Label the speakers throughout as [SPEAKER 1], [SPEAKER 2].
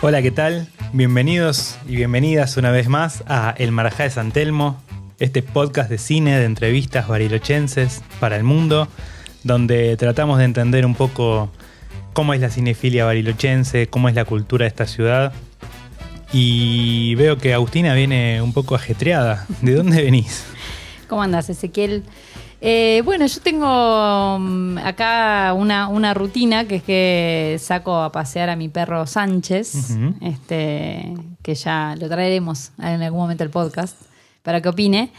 [SPEAKER 1] Hola, ¿qué tal? Bienvenidos y bienvenidas una vez más a El Marajá de San Telmo, este podcast de cine, de entrevistas barilochenses para el mundo, donde tratamos de entender un poco cómo es la cinefilia barilochense, cómo es la cultura de esta ciudad. Y veo que Agustina viene un poco ajetreada. ¿De dónde venís?
[SPEAKER 2] ¿Cómo andás, Ezequiel? Bueno, yo tengo acá una rutina, que es que saco a pasear a mi perro Sánchez, que ya lo traeremos en algún momento al podcast para que opine.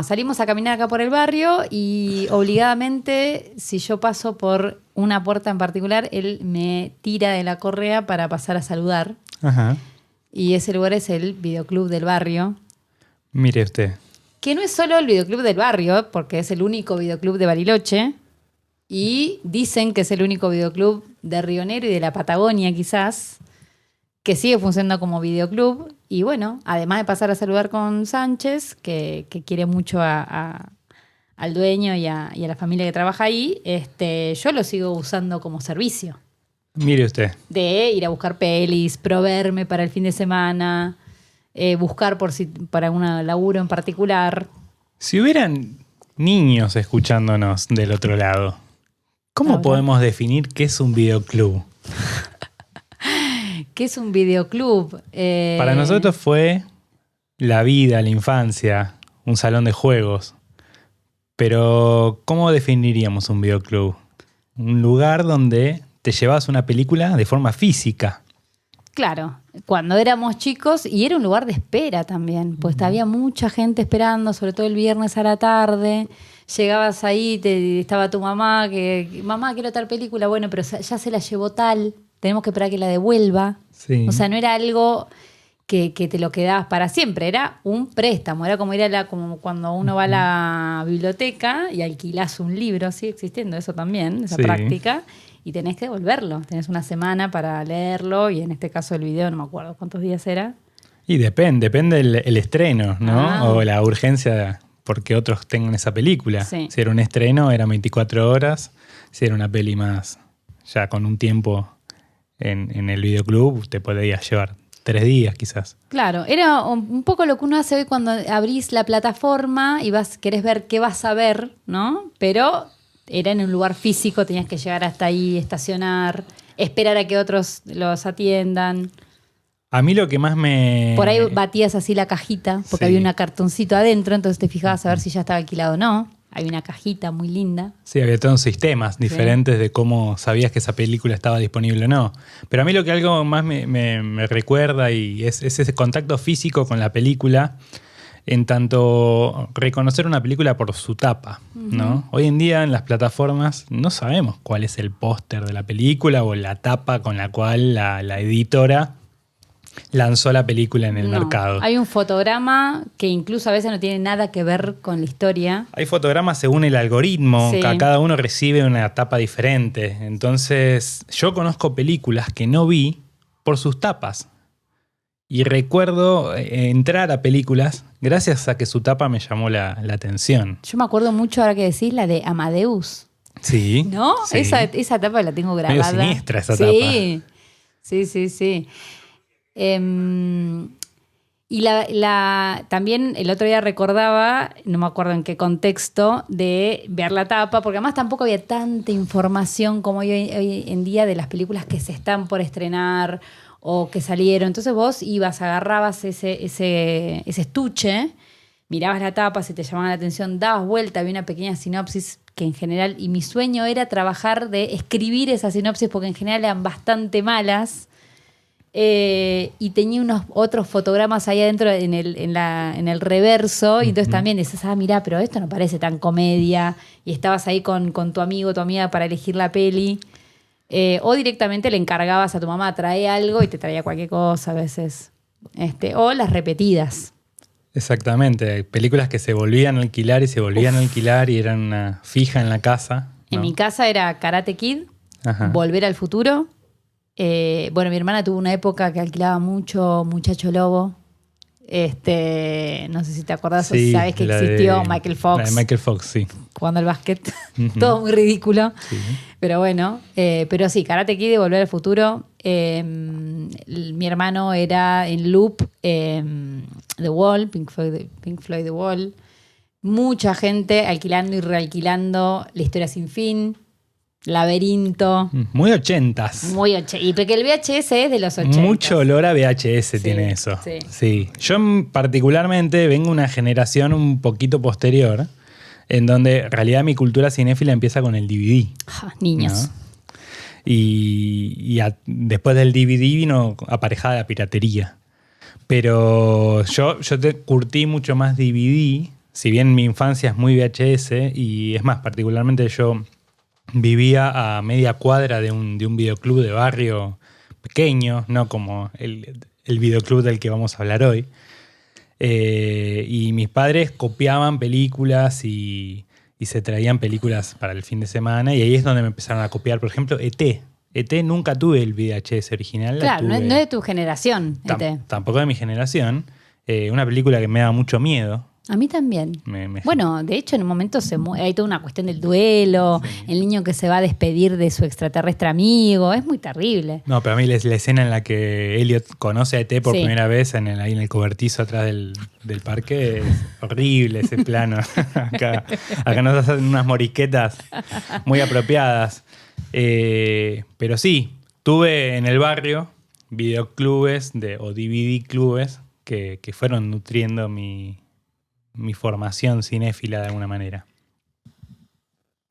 [SPEAKER 2] Salimos a caminar acá por el barrio y obligadamente, si yo paso por una puerta en particular, él me tira de la correa para pasar a saludar.
[SPEAKER 1] Ajá.
[SPEAKER 2] Y ese lugar es el videoclub del barrio.
[SPEAKER 1] Mire usted.
[SPEAKER 2] Que no es solo el videoclub del barrio, porque es el único videoclub de Bariloche. Y dicen que es el único videoclub de Río Negro y de la Patagonia, quizás, que sigue funcionando como videoclub. Y bueno, además de pasar a saludar con Sánchez, que quiere mucho al dueño y a la familia que trabaja ahí, yo lo sigo usando como servicio.
[SPEAKER 1] Mire usted.
[SPEAKER 2] De ir a buscar pelis, proveerme para el fin de semana, buscar para un laburo en particular.
[SPEAKER 1] Si hubieran niños escuchándonos del otro lado, ¿cómo podemos definir qué es un videoclub?
[SPEAKER 2] ¿Qué es un videoclub?
[SPEAKER 1] Para nosotros fue la vida, la infancia, un salón de juegos. Pero, ¿cómo definiríamos un videoclub? Un lugar donde te llevabas una película de forma física.
[SPEAKER 2] Claro, cuando éramos chicos, y era un lugar de espera también, pues había mucha gente esperando, sobre todo el viernes a la tarde. Llegabas ahí, estaba tu mamá, mamá, quiero tal película, bueno, pero ya se la llevó tal, tenemos que esperar que la devuelva.
[SPEAKER 1] Sí.
[SPEAKER 2] O sea, no era algo que te lo quedabas para siempre, era un préstamo, era como como cuando uno va a la biblioteca y alquilás un libro, sigue existiendo eso también, esa práctica. Y tenés que devolverlo. Tenés una semana para leerlo. Y en este caso el video, no me acuerdo cuántos días era.
[SPEAKER 1] Y depende el estreno, ¿no? O la urgencia porque otros tengan esa película.
[SPEAKER 2] Sí.
[SPEAKER 1] Si era un estreno, eran 24 horas. Si era una peli más, ya con un tiempo en el videoclub, te podías llevar 3 días quizás.
[SPEAKER 2] Claro, era un poco lo que uno hace hoy cuando abrís la plataforma y querés ver qué vas a ver, ¿no? Pero era en un lugar físico, tenías que llegar hasta ahí, estacionar, esperar a que otros los atiendan.
[SPEAKER 1] A mí lo que más me...
[SPEAKER 2] Por ahí batías así la cajita, porque había un cartoncito adentro, entonces te fijabas a ver si ya estaba alquilado o no. Hay una cajita muy linda.
[SPEAKER 1] Sí, había todos sistemas diferentes de cómo sabías que esa película estaba disponible o no. Pero a mí lo que algo más me recuerda y es ese contacto físico con la película, en tanto reconocer una película por su tapa, ¿no? Hoy en día en las plataformas no sabemos cuál es el póster de la película o la tapa con la cual la editora lanzó la película en el mercado.
[SPEAKER 2] Hay un fotograma que incluso a veces no tiene nada que ver con la historia.
[SPEAKER 1] Hay fotogramas según el algoritmo, que cada uno recibe una tapa diferente. Entonces, yo conozco películas que no vi por sus tapas. Y recuerdo entrar a películas gracias a que su tapa me llamó la atención.
[SPEAKER 2] Yo me acuerdo mucho, ahora que decís, la de Amadeus.
[SPEAKER 1] Sí.
[SPEAKER 2] ¿No?
[SPEAKER 1] Sí.
[SPEAKER 2] Esa tapa la tengo grabada.
[SPEAKER 1] Medio siniestra esa tapa.
[SPEAKER 2] Sí. Y también el otro día recordaba, no me acuerdo en qué contexto, de ver la tapa, porque además tampoco había tanta información como hoy en día de las películas que se están por estrenar o que salieron. Entonces vos agarrabas ese estuche, mirabas la tapa, si te llamaba la atención, dabas vuelta, había una pequeña sinopsis que en general, y mi sueño era trabajar de escribir esa sinopsis porque en general eran bastante malas. Y tenía unos otros fotogramas ahí adentro en el reverso, y entonces también decías, mirá, pero esto no parece tan comedia, y estabas ahí con tu amigo, tu amiga para elegir la peli. O directamente le encargabas a tu mamá, trae algo, y te traía cualquier cosa a veces. O las repetidas.
[SPEAKER 1] Exactamente, películas que se volvían a alquilar y se volvían a alquilar y eran una fija en la casa, ¿no?
[SPEAKER 2] En mi casa era Karate Kid, Volver al Futuro. Mi hermana tuvo una época que alquilaba mucho Muchacho Lobo. No sé si te acordás o
[SPEAKER 1] Sí,
[SPEAKER 2] si sabes que existió Michael Fox.
[SPEAKER 1] La de Michael Fox, sí.
[SPEAKER 2] Jugando al básquet. Todo muy ridículo.
[SPEAKER 1] Sí.
[SPEAKER 2] Pero bueno, pero sí, Karate Kid y Volver al Futuro. Mi hermano era en loop The Wall, Pink Floyd The Wall. Mucha gente alquilando y realquilando La Historia Sin Fin, Laberinto.
[SPEAKER 1] Muy ochentas.
[SPEAKER 2] Y porque el VHS es de los 80.
[SPEAKER 1] Mucho olor a VHS tiene eso. Sí. Yo particularmente vengo de una generación un poquito posterior, en donde en realidad mi cultura cinéfila empieza con el DVD.
[SPEAKER 2] Niños.
[SPEAKER 1] ¿No? Y después del DVD vino aparejada la piratería. Pero yo te curtí mucho más DVD, si bien mi infancia es muy VHS, y es más, particularmente yo vivía a media cuadra de un videoclub de barrio pequeño, no como el videoclub del que vamos a hablar hoy. Y mis padres copiaban películas y se traían películas para el fin de semana, y ahí es donde me empezaron a copiar, por ejemplo, E.T. E.T. nunca tuve el VHS original.
[SPEAKER 2] Claro, no es de tu generación, E.T.
[SPEAKER 1] Tampoco de mi generación. Una película que me da mucho miedo.
[SPEAKER 2] A mí también. Bueno, de hecho, en un momento hay toda una cuestión del duelo, el niño que se va a despedir de su extraterrestre amigo. Es muy terrible.
[SPEAKER 1] No, pero a mí la escena en la que Elliot conoce a E.T. por primera vez ahí en el cobertizo atrás del parque es horrible ese plano. Acá nos hacen unas morisquetas muy apropiadas. Pero sí, tuve en el barrio videoclubes o DVD clubes que fueron nutriendo mi formación cinéfila de alguna manera.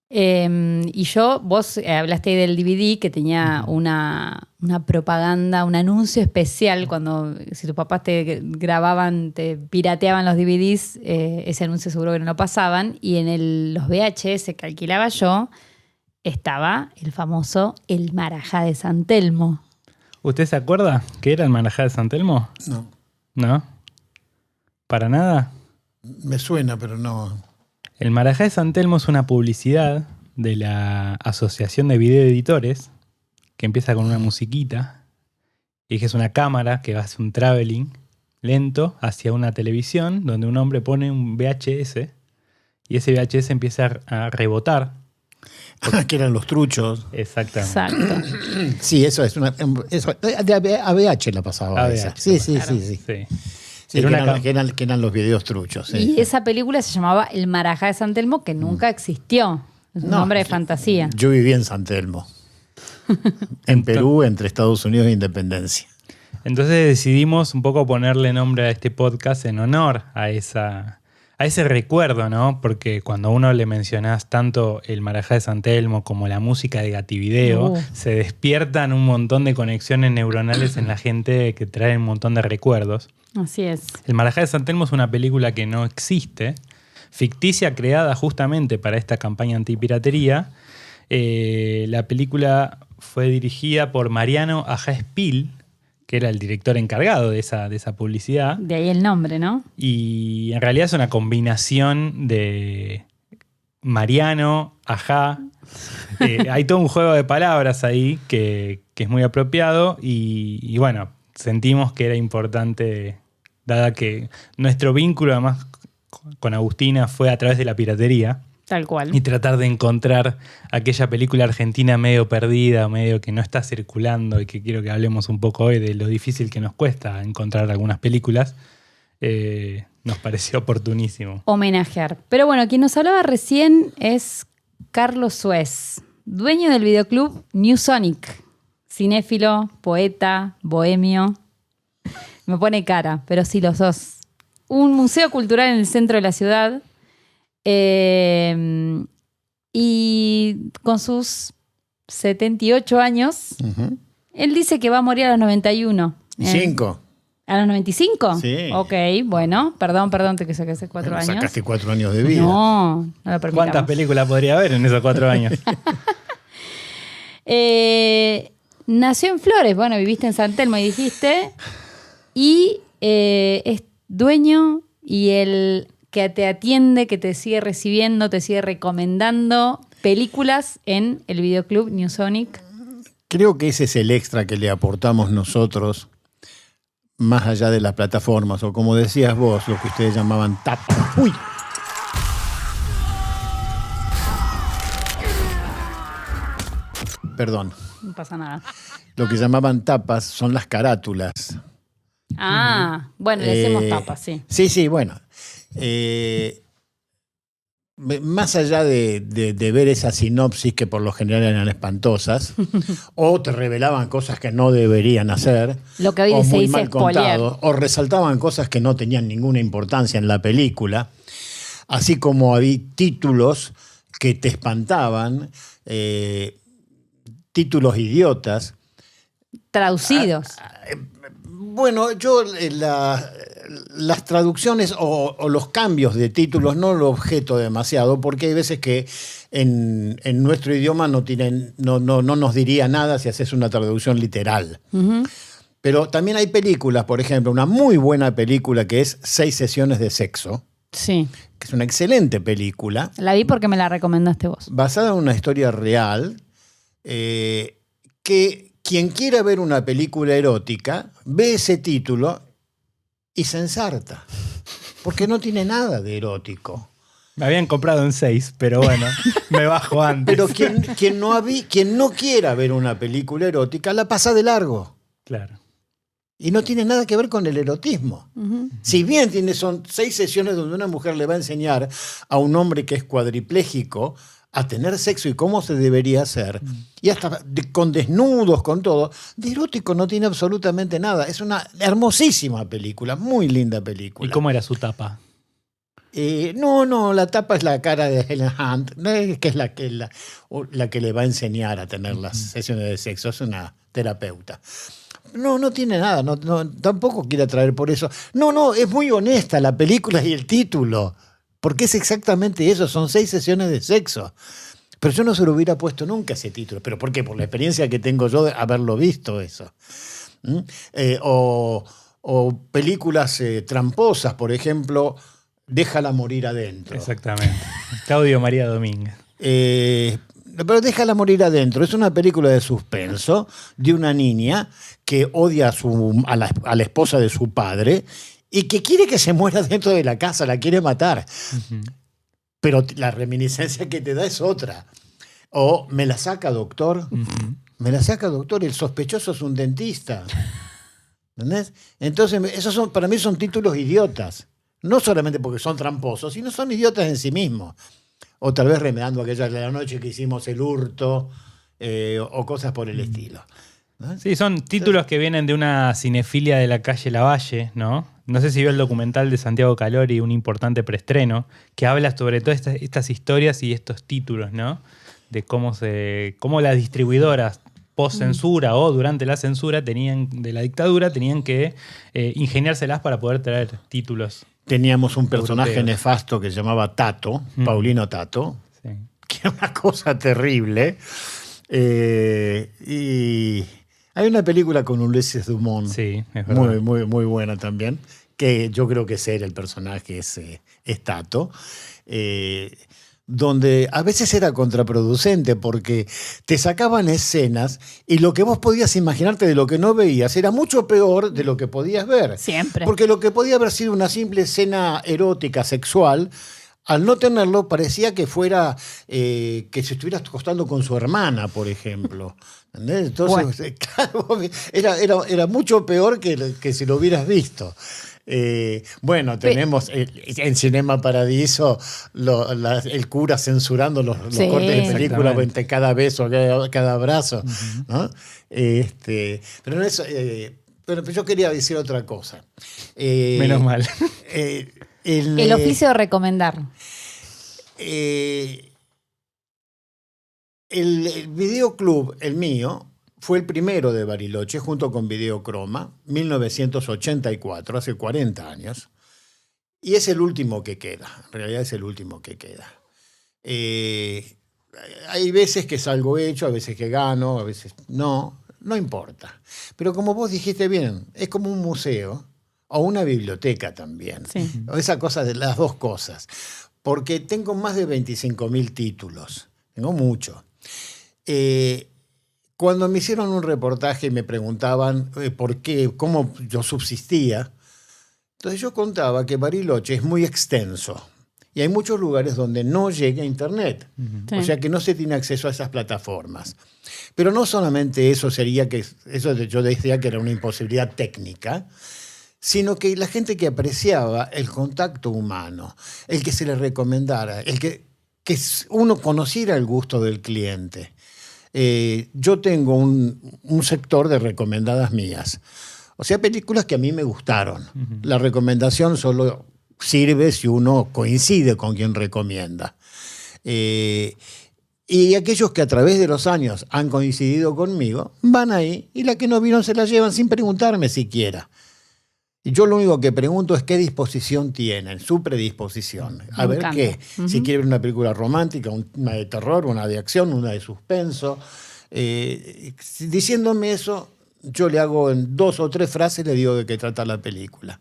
[SPEAKER 2] Y vos hablaste ahí del DVD que tenía una propaganda, un anuncio especial cuando, si tus papás te grababan, te pirateaban los DVDs, ese anuncio seguro que no lo pasaban, y en los VHS que alquilaba yo estaba el famoso El Marajá de San Telmo.
[SPEAKER 1] ¿Usted se acuerda qué era el Marajá de San Telmo?
[SPEAKER 3] No.
[SPEAKER 1] ¿No? ¿Para nada?
[SPEAKER 3] Me suena, pero no.
[SPEAKER 1] El Marajá de San Telmo es una publicidad de la Asociación de Videoeditores que empieza con una musiquita y que es una cámara que hace un traveling lento hacia una televisión donde un hombre pone un VHS y ese VHS empieza a rebotar.
[SPEAKER 3] Que eran los truchos.
[SPEAKER 1] Exactamente.
[SPEAKER 2] Exacto.
[SPEAKER 3] Sí, eso es una. Eso, de ABH la pasaba.
[SPEAKER 1] ABH,
[SPEAKER 3] esa. Sí. Sí, que eran los videos truchos. Sí.
[SPEAKER 2] Y esa película se llamaba El Marajá de San Telmo, que nunca existió. Es un nombre de fantasía.
[SPEAKER 3] Yo viví en San Telmo. En Perú, entre Estados Unidos e Independencia.
[SPEAKER 1] Entonces decidimos un poco ponerle nombre a este podcast en honor a ese recuerdo, ¿no? Porque cuando a uno le mencionás tanto el Marajá de San Telmo como la música de Gativideo, se despiertan un montón de conexiones neuronales en la gente que traen un montón de recuerdos.
[SPEAKER 2] Así es.
[SPEAKER 1] El Marajá de San Telmo es una película que no existe, ficticia, creada justamente para esta campaña antipiratería. La película fue dirigida por Mariano Aja-Espil, que era el director encargado de esa publicidad.
[SPEAKER 2] De ahí el nombre, ¿no?
[SPEAKER 1] Y en realidad es una combinación de Mariano, Ajá. Hay todo un juego de palabras ahí que es muy apropiado y bueno, sentimos que era importante, dada que nuestro vínculo además con Agustina fue a través de la piratería.
[SPEAKER 2] Tal cual.
[SPEAKER 1] Y tratar de encontrar aquella película argentina medio perdida, medio que no está circulando, y que quiero que hablemos un poco hoy de lo difícil que nos cuesta encontrar algunas películas, nos pareció oportunísimo.
[SPEAKER 2] Homenajear. Pero bueno, quien nos hablaba recién es Carlos Suez, dueño del videoclub New Sonic, cinéfilo, poeta, bohemio. Me pone cara, pero sí lo sos. Un museo cultural en el centro de la ciudad. Y con sus 78 años, él dice que va a morir a los 91.
[SPEAKER 3] ¿5?
[SPEAKER 2] ¿A los 95?
[SPEAKER 3] Sí.
[SPEAKER 2] Ok, bueno, perdón, te que saqué hace 4 años.
[SPEAKER 3] Sacaste 4 años de vida.
[SPEAKER 2] No lo permitamos.
[SPEAKER 1] ¿Cuántas películas podría haber en esos 4 años?
[SPEAKER 2] Nació en Flores, bueno, viviste en San Telmo y dijiste, y es dueño y el que te atiende, que te sigue recibiendo, te sigue recomendando películas en el videoclub New Sonic.
[SPEAKER 3] Creo que ese es el extra que le aportamos nosotros, más allá de las plataformas, o como decías vos, lo que ustedes llamaban tapas. ¡Uy! Perdón.
[SPEAKER 2] No pasa nada.
[SPEAKER 3] Lo que llamaban tapas son las carátulas.
[SPEAKER 2] Bueno, le decimos tapas, sí.
[SPEAKER 3] Sí, bueno. Más allá de ver esa sinopsis que por lo general eran espantosas, o te revelaban cosas que no deberían hacer,
[SPEAKER 2] lo que hoy
[SPEAKER 3] o
[SPEAKER 2] se
[SPEAKER 3] muy
[SPEAKER 2] dice
[SPEAKER 3] mal
[SPEAKER 2] spoiler,
[SPEAKER 3] contado, o resaltaban cosas que no tenían ninguna importancia en la película, así como había títulos que te espantaban, títulos idiotas.
[SPEAKER 2] traducidos.
[SPEAKER 3] Bueno, yo las traducciones o los cambios de títulos no lo objeto demasiado, porque hay veces que en nuestro idioma no nos diría nada si haces una traducción literal.
[SPEAKER 2] Ujú.
[SPEAKER 3] Pero también hay películas, por ejemplo, una muy buena película que es 6 sesiones de sexo,
[SPEAKER 2] Sí.
[SPEAKER 3] que es una excelente película,
[SPEAKER 2] La vi porque me la recomendaste vos.
[SPEAKER 3] basada en una historia real, que quien quiera ver una película erótica ve ese título y se ensarta, porque no tiene nada de erótico.
[SPEAKER 1] Me habían comprado en 6, pero bueno, me bajo antes.
[SPEAKER 3] Pero quien no quiera ver una película erótica la pasa de largo.
[SPEAKER 1] Claro.
[SPEAKER 3] Y no tiene nada que ver con el erotismo.
[SPEAKER 2] Ujú.
[SPEAKER 3] Si bien son 6 sesiones donde una mujer le va a enseñar a un hombre que es cuadripléjico a tener sexo y cómo se debería hacer, y hasta con desnudos, con todo, de erótico no tiene absolutamente nada. Es una hermosísima película, muy linda película.
[SPEAKER 1] ¿Y cómo era su tapa?
[SPEAKER 3] No, la tapa es la cara de Helen Hunt, no es que es la que le va a enseñar a tener las sesiones de sexo, es una terapeuta. No tiene nada, tampoco quiere atraer por eso. No, es muy honesta la película y el título, porque es exactamente eso, son 6 sesiones de sexo. Pero yo no se lo hubiera puesto nunca ese título. ¿Pero por qué? Por la experiencia que tengo yo de haberlo visto eso. O películas tramposas, por ejemplo, Déjala morir adentro.
[SPEAKER 1] Exactamente. Claudio María Domínguez.
[SPEAKER 3] Pero Déjala morir adentro. Es una película de suspenso de una niña que odia a la esposa de su padre y que quiere que se muera dentro de la casa, la quiere matar.
[SPEAKER 1] Uh-huh.
[SPEAKER 3] Pero la reminiscencia que te da es otra. O Me la saca, doctor.
[SPEAKER 1] Uh-huh.
[SPEAKER 3] Me la saca, doctor. El sospechoso es un dentista. ¿Entendés? Entonces, para mí son títulos idiotas. No solamente porque son tramposos, sino son idiotas en sí mismos. O tal vez remedando aquella de la noche que hicimos el hurto, o cosas por el estilo. ¿No?
[SPEAKER 1] Sí, son títulos que vienen de una cinefilia de la calle Lavalle, ¿no? No sé si vio el documental de Santiago Calori, un importante preestreno, que habla sobre todas estas historias y estos títulos, ¿no? De cómo las distribuidoras post-censura o durante la censura de la dictadura tenían que ingeniárselas para poder traer títulos.
[SPEAKER 3] Teníamos un personaje
[SPEAKER 1] europeos.
[SPEAKER 3] nefasto que se llamaba Tato, Paulino Tato,
[SPEAKER 1] Sí.
[SPEAKER 3] que era una cosa terrible. Y hay una película con Ulises Dumont,
[SPEAKER 1] Sí, es verdad.
[SPEAKER 3] muy buena también, que yo creo que ese era el personaje, es Tato, donde a veces era contraproducente porque te sacaban escenas y lo que vos podías imaginarte de lo que no veías era mucho peor de lo que podías ver.
[SPEAKER 2] Siempre.
[SPEAKER 3] Porque lo que podía haber sido una simple escena erótica, sexual, al no tenerlo parecía que fuera que se estuviera acostando con su hermana, por ejemplo. ¿Entendés? Entonces, claro, era mucho peor que si lo hubieras visto. Bueno, tenemos en Cinema Paradiso el cura censurando los
[SPEAKER 2] Sí.
[SPEAKER 3] cortes de película
[SPEAKER 1] Exactamente.
[SPEAKER 3] entre cada beso, cada abrazo. ¿No? Pero no eso, pero yo quería decir otra cosa.
[SPEAKER 1] Menos mal.
[SPEAKER 2] El oficio de recomendar.
[SPEAKER 3] El videoclub, el mío, fue el primero de Bariloche, junto con Videocroma, 1984, hace 40 años, y es el último que queda, en realidad es el último que queda. Hay veces que salgo hecho, a veces que gano, a veces no importa. Pero como vos dijiste bien, es como un museo o una biblioteca también.
[SPEAKER 2] Sí.
[SPEAKER 3] Esa cosa de las dos cosas. Porque tengo más de 25.000 títulos, tengo mucho. cuando me hicieron un reportaje y me preguntaban por qué, cómo yo subsistía, entonces yo contaba que Bariloche es muy extenso y hay muchos lugares donde no llega Internet.
[SPEAKER 2] Sí.
[SPEAKER 3] O sea que no se tiene acceso a esas plataformas. Pero no solamente eso eso yo decía que era una imposibilidad técnica, sino que la gente que apreciaba el contacto humano, el que se le recomendara, que uno conociera el gusto del cliente. Yo tengo un sector de recomendadas mías. O sea, películas que a mí me gustaron. La recomendación solo sirve si uno coincide con quien recomienda. Y aquellos que a través de los años han coincidido conmigo, van ahí y la que no vieron se la llevan sin preguntarme siquiera. Y yo lo único que pregunto es qué disposición tienen, su predisposición. A ver qué. Si quieren una película romántica, una de terror, una de acción, una de suspenso. Diciéndome eso, yo le hago en 2 o 3 frases, le digo de qué trata la película.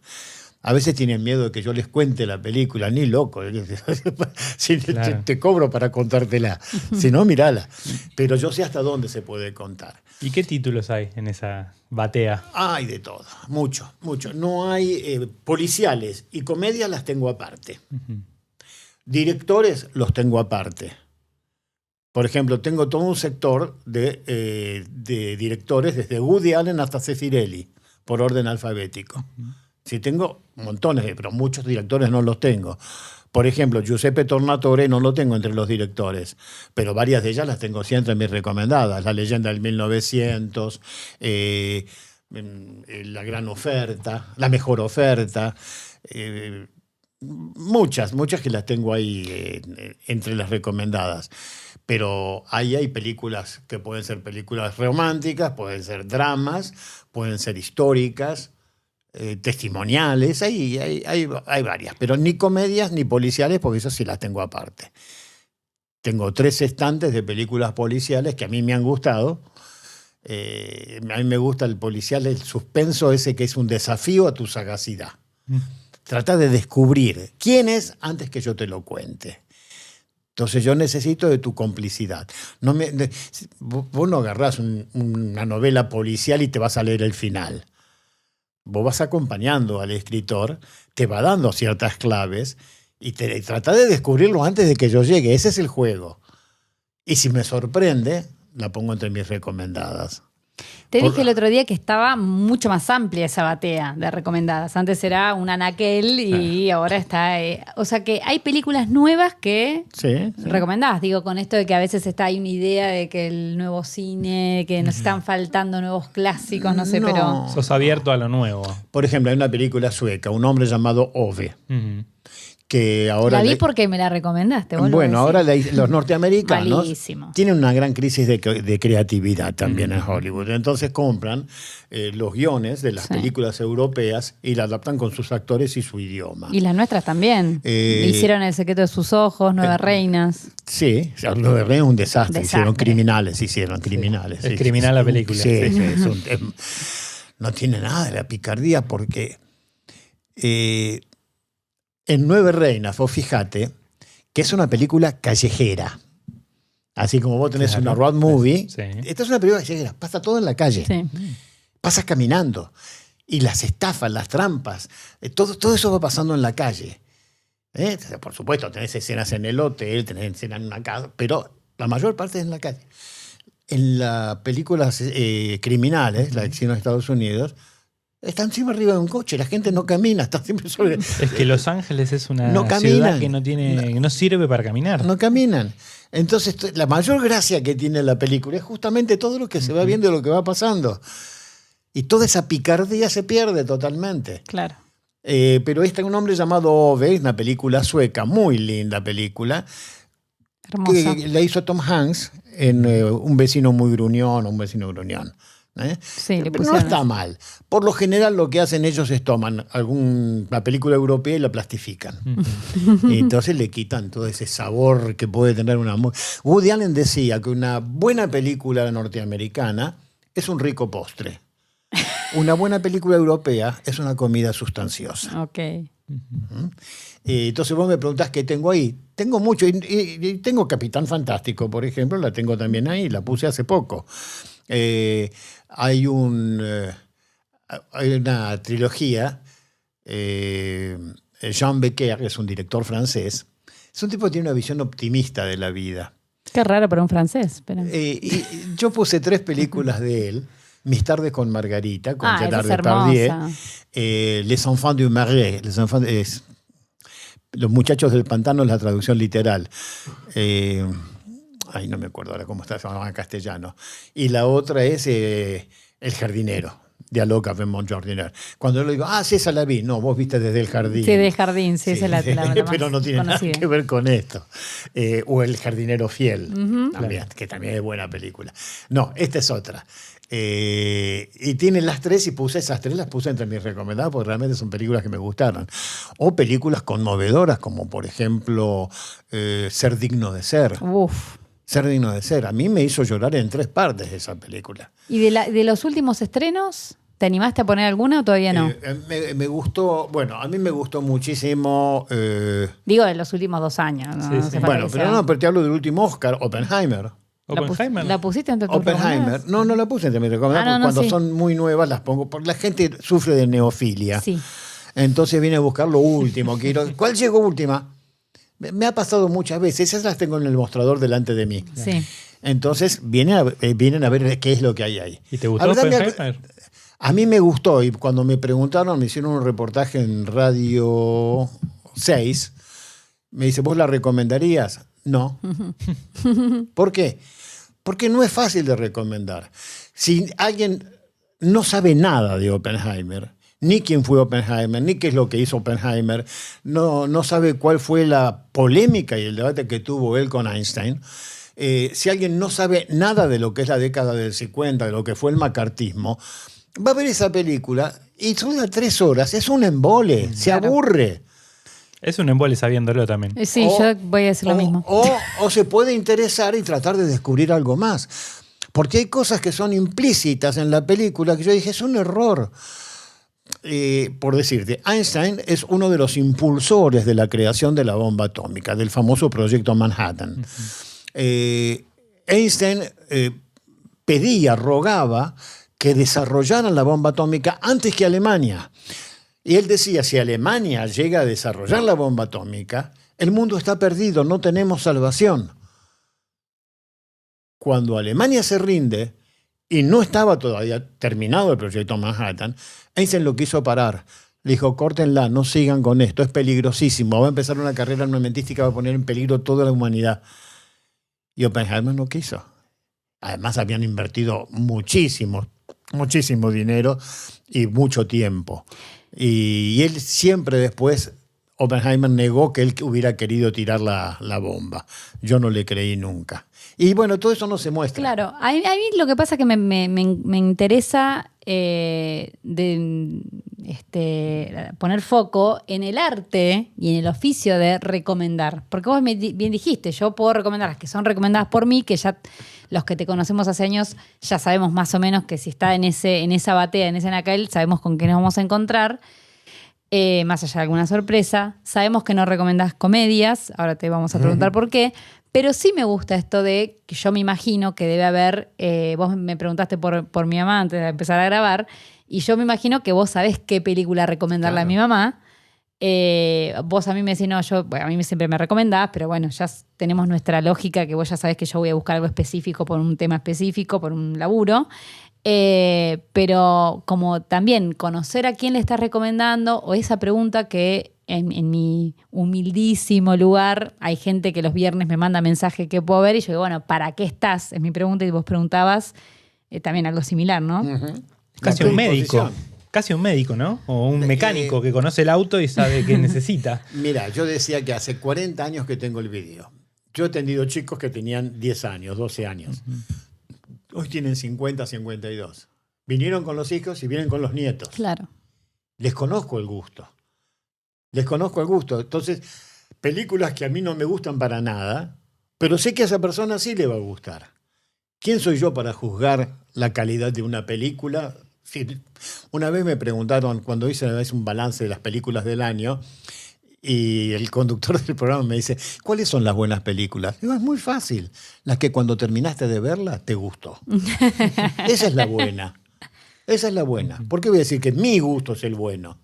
[SPEAKER 3] A veces tienen miedo de que yo les cuente la película, ni loco. Si
[SPEAKER 1] Claro.
[SPEAKER 3] te cobro para contártela. Si no, mírala. Pero yo sé hasta dónde se puede contar.
[SPEAKER 1] ¿Y qué títulos hay en esa batea?
[SPEAKER 3] Hay de todo, mucho. No hay policiales y comedias las tengo aparte. Directores los tengo aparte. Por ejemplo, tengo todo un sector de directores, desde Woody Allen hasta Zeffirelli, por orden alfabético. Sí, tengo montones, pero muchos directores no los tengo. Por ejemplo, Giuseppe Tornatore no lo tengo entre los directores, pero varias de ellas las tengo siempre en mis recomendadas. La leyenda del 1900, La gran oferta, La mejor oferta. Muchas que las tengo ahí entre las recomendadas. Pero ahí hay películas que pueden ser películas románticas, pueden ser dramas, pueden ser históricas, testimoniales, hay varias, pero ni comedias ni policiales, porque esas sí las tengo aparte. Tengo 3 estantes de películas policiales que a mí me han gustado. A mí me gusta el policial, el suspenso ese que es un desafío a tu sagacidad. Trata de descubrir quién es antes que yo te lo cuente. Entonces yo necesito de tu complicidad. Vos no agarrás una novela policial y te vas a leer el final. Vos vas acompañando al escritor, te va dando ciertas claves y trata de descubrirlo antes de que yo llegue. Ese es el juego. Y si me sorprende, la pongo entre mis recomendadas.
[SPEAKER 2] Te dije el otro día que estaba mucho más amplia esa batea de recomendadas. Antes era un anaquel y ahora está... o sea que hay películas nuevas que
[SPEAKER 3] Sí.
[SPEAKER 2] recomendás. Digo, con esto de que a veces hay una idea de que el nuevo cine, que nos están faltando nuevos clásicos, no sé,
[SPEAKER 3] No.
[SPEAKER 2] pero...
[SPEAKER 1] Sos abierto a lo nuevo.
[SPEAKER 3] Por ejemplo, hay una película sueca, un hombre llamado Ove, que ahora...
[SPEAKER 2] La vi porque me la recomendaste, vuelvo a
[SPEAKER 3] Bueno,
[SPEAKER 2] decir.
[SPEAKER 3] ahora los norteamericanos
[SPEAKER 2] Malísimo.
[SPEAKER 3] tienen una gran crisis de creatividad también en Hollywood. Entonces compran los guiones de las
[SPEAKER 2] Sí.
[SPEAKER 3] películas europeas y la adaptan con sus actores y su idioma.
[SPEAKER 2] Y las nuestras también. Hicieron El secreto de sus ojos, Nueve reinas.
[SPEAKER 3] Sí, lo de Rey es un desastre. Hicieron
[SPEAKER 2] Desastre.
[SPEAKER 3] criminales.
[SPEAKER 1] Es criminal la película.
[SPEAKER 3] Sí,
[SPEAKER 1] Sí.
[SPEAKER 3] no tiene nada de la picardía porque en Nueve Reinas, vos fíjate que es una película callejera. Así como vos tenés
[SPEAKER 1] Claro.
[SPEAKER 3] una road movie,
[SPEAKER 1] Sí.
[SPEAKER 3] esta es una película callejera, pasa todo en la calle.
[SPEAKER 2] Sí.
[SPEAKER 3] Pasas caminando. Y las estafas, las trampas, todo eso va pasando en la calle. Por supuesto, tenés escenas en el hotel, tenés escenas en una casa, pero la mayor parte es en la calle. En las películas criminales, la que hicieron en Estados Unidos, están encima arriba de un coche, la gente no camina, está siempre sobre...
[SPEAKER 1] Es que Los Ángeles es una
[SPEAKER 3] No
[SPEAKER 1] ciudad
[SPEAKER 3] caminan.
[SPEAKER 1] que no sirve para caminar.
[SPEAKER 3] No caminan. Entonces, la mayor gracia que tiene la película es justamente todo lo que se va viendo y lo que va pasando. Y toda esa picardía se pierde totalmente.
[SPEAKER 2] Claro.
[SPEAKER 3] Pero un hombre llamado Ove, una película sueca, muy linda película,
[SPEAKER 2] Hermosa.
[SPEAKER 3] que la hizo Tom Hanks en Un vecino muy gruñón o Un vecino gruñón.
[SPEAKER 2] Sí, le
[SPEAKER 3] Pero no
[SPEAKER 2] pusieron
[SPEAKER 3] está
[SPEAKER 2] eso.
[SPEAKER 3] mal. Por lo general lo que hacen ellos es toman la película europea y la plastifican. Y entonces le quitan todo ese sabor que puede tener una... Woody Allen decía que una buena película norteamericana es un rico postre. Una buena película europea es una comida sustanciosa.
[SPEAKER 2] Ok.
[SPEAKER 3] Entonces vos me preguntás qué tengo ahí. Tengo mucho. Y tengo Capitán Fantástico, por ejemplo, la tengo también ahí, la puse hace poco. Hay una trilogía. Jean Becker es un director francés. Es un tipo que tiene una visión optimista de la vida.
[SPEAKER 2] Qué raro para un francés. Pero...
[SPEAKER 3] y yo puse 3 películas de él. Mis tardes con Margarita, con Gerard
[SPEAKER 2] esa es
[SPEAKER 3] Depardieu.
[SPEAKER 2] hermosa.
[SPEAKER 3] Les Enfants du Marais. Los muchachos del pantano es la traducción literal. No me acuerdo ahora cómo está en castellano. Y la otra es El jardinero. Dialoga avec mon jardinier. Cuando yo le digo, sí, esa la vi. No, vos viste Desde el jardín.
[SPEAKER 2] Sí, del jardín, sí, esa es la
[SPEAKER 3] pero no tiene
[SPEAKER 2] conocida.
[SPEAKER 3] nada que ver con esto. O El jardinero fiel, también, que también es buena película. No, esta es otra. Y tienen las 3 y puse esas 3, las puse entre mis recomendadas porque realmente son películas que me gustaron. O películas conmovedoras como por ejemplo Ser digno de ser.
[SPEAKER 2] Uf.
[SPEAKER 3] Ser digno de ser. A mí me hizo llorar en 3 partes esa película.
[SPEAKER 2] ¿Y de los últimos estrenos? ¿Te animaste a poner alguna o todavía no?
[SPEAKER 3] Me gustó, bueno, a mí me gustó muchísimo.
[SPEAKER 2] Digo, de los últimos 2 años. ¿no?
[SPEAKER 1] Sí,
[SPEAKER 2] No
[SPEAKER 1] sí.
[SPEAKER 2] hace falta
[SPEAKER 3] Bueno,
[SPEAKER 2] que
[SPEAKER 3] pero
[SPEAKER 2] sea-
[SPEAKER 3] no, pero te hablo del último Oscar, Oppenheimer.
[SPEAKER 1] Oppenheimer.
[SPEAKER 2] ¿La pusiste entre tus
[SPEAKER 3] Oppenheimer.
[SPEAKER 2] recomendadas?
[SPEAKER 3] No la puse entre mis recomendadas, porque cuando
[SPEAKER 2] sí.
[SPEAKER 3] son muy nuevas las pongo, porque la gente sufre de neofilia.
[SPEAKER 2] Sí.
[SPEAKER 3] Entonces viene a buscar lo último. ¿Cuál llegó última? Me ha pasado muchas veces, esas las tengo en el mostrador delante de mí.
[SPEAKER 2] Sí.
[SPEAKER 3] Entonces vienen a ver qué es lo que hay ahí.
[SPEAKER 1] ¿Y te gustó
[SPEAKER 3] Hablame-
[SPEAKER 1] Oppenheimer?
[SPEAKER 3] A mí me gustó, y cuando me preguntaron, me hicieron un reportaje en Radio 6, me dice, ¿vos la recomendarías? No. ¿Por qué? Porque no es fácil de recomendar. Si alguien no sabe nada de Oppenheimer, ni quién fue Oppenheimer, ni qué es lo que hizo Oppenheimer, no sabe cuál fue la polémica y el debate que tuvo él con Einstein, si alguien no sabe nada de lo que es la década del 50, de lo que fue el macartismo, va a ver esa película y dura 3 horas, es un embole, se
[SPEAKER 2] Claro.
[SPEAKER 3] aburre.
[SPEAKER 1] Es un embole sabiéndolo también.
[SPEAKER 2] Sí, yo voy a decir lo mismo.
[SPEAKER 3] O se puede interesar y tratar de descubrir algo más. Porque hay cosas que son implícitas en la película que yo dije, es un error. Por decirte, Einstein es uno de los impulsores de la creación de la bomba atómica, del famoso proyecto Manhattan. Einstein rogaba que desarrollaran la bomba atómica antes que Alemania. Y él decía, si Alemania llega a desarrollar la bomba atómica, el mundo está perdido, no tenemos salvación. Cuando Alemania se rinde, y no estaba todavía terminado el proyecto Manhattan, Einstein lo quiso parar. Le dijo, córtenla, no sigan con esto, es peligrosísimo, va a empezar una carrera armamentística, va a poner en peligro toda la humanidad. Y Oppenheimer no quiso. Además habían invertido muchísimo dinero y mucho tiempo. Y él siempre después, Oppenheimer negó que él hubiera querido tirar la bomba. Yo no le creí nunca. Y bueno, todo eso no se muestra.
[SPEAKER 2] Claro, a mí lo que pasa es que me interesa poner foco en el arte y en el oficio de recomendar. Porque vos bien dijiste, yo puedo recomendar las que son recomendadas por mí, que ya los que te conocemos hace años ya sabemos más o menos que si está en esa batea, en ese anaquel, sabemos con qué nos vamos a encontrar. Más allá de alguna sorpresa. Sabemos que no recomendás comedias, ahora te vamos a preguntar por qué, pero sí me gusta esto de que yo me imagino que debe haber, vos me preguntaste por mi mamá antes de empezar a grabar, y yo me imagino que vos sabés qué película recomendarle
[SPEAKER 3] Claro.
[SPEAKER 2] a mi mamá. Vos a mí me decís, no, a mí siempre me recomendás, pero bueno, ya tenemos nuestra lógica que vos ya sabés que yo voy a buscar algo específico por un tema específico, por un laburo. Pero como también conocer a quién le estás recomendando o esa pregunta que en mi humildísimo lugar hay gente que los viernes me manda mensaje que puedo ver y yo digo, bueno, ¿para qué estás? Es mi pregunta y vos preguntabas también algo similar, ¿no?
[SPEAKER 3] Ujú.
[SPEAKER 1] Casi
[SPEAKER 3] La
[SPEAKER 1] un médico.
[SPEAKER 3] predisposición.
[SPEAKER 1] Casi un médico, ¿no? O un mecánico que conoce el auto y sabe qué necesita.
[SPEAKER 3] Mira, yo decía que hace 40 años que tengo el video. Yo he atendido chicos que tenían 10 años, 12 años. Hoy tienen 50, 52. Vinieron con los hijos y vienen con los nietos.
[SPEAKER 2] Claro.
[SPEAKER 3] Les conozco el gusto. Les conozco el gusto. Entonces, películas que a mí no me gustan para nada, pero sé que a esa persona sí le va a gustar. ¿Quién soy yo para juzgar la calidad de una película? Sí, una vez me preguntaron, cuando hice una vez un balance de las películas del año, Y el conductor del programa me dice, ¿cuáles son las buenas películas? Digo, es muy fácil. Las que cuando terminaste de verla te gustó. Esa es la buena. Esa es la buena. ¿Por qué voy a decir que mi gusto es el bueno?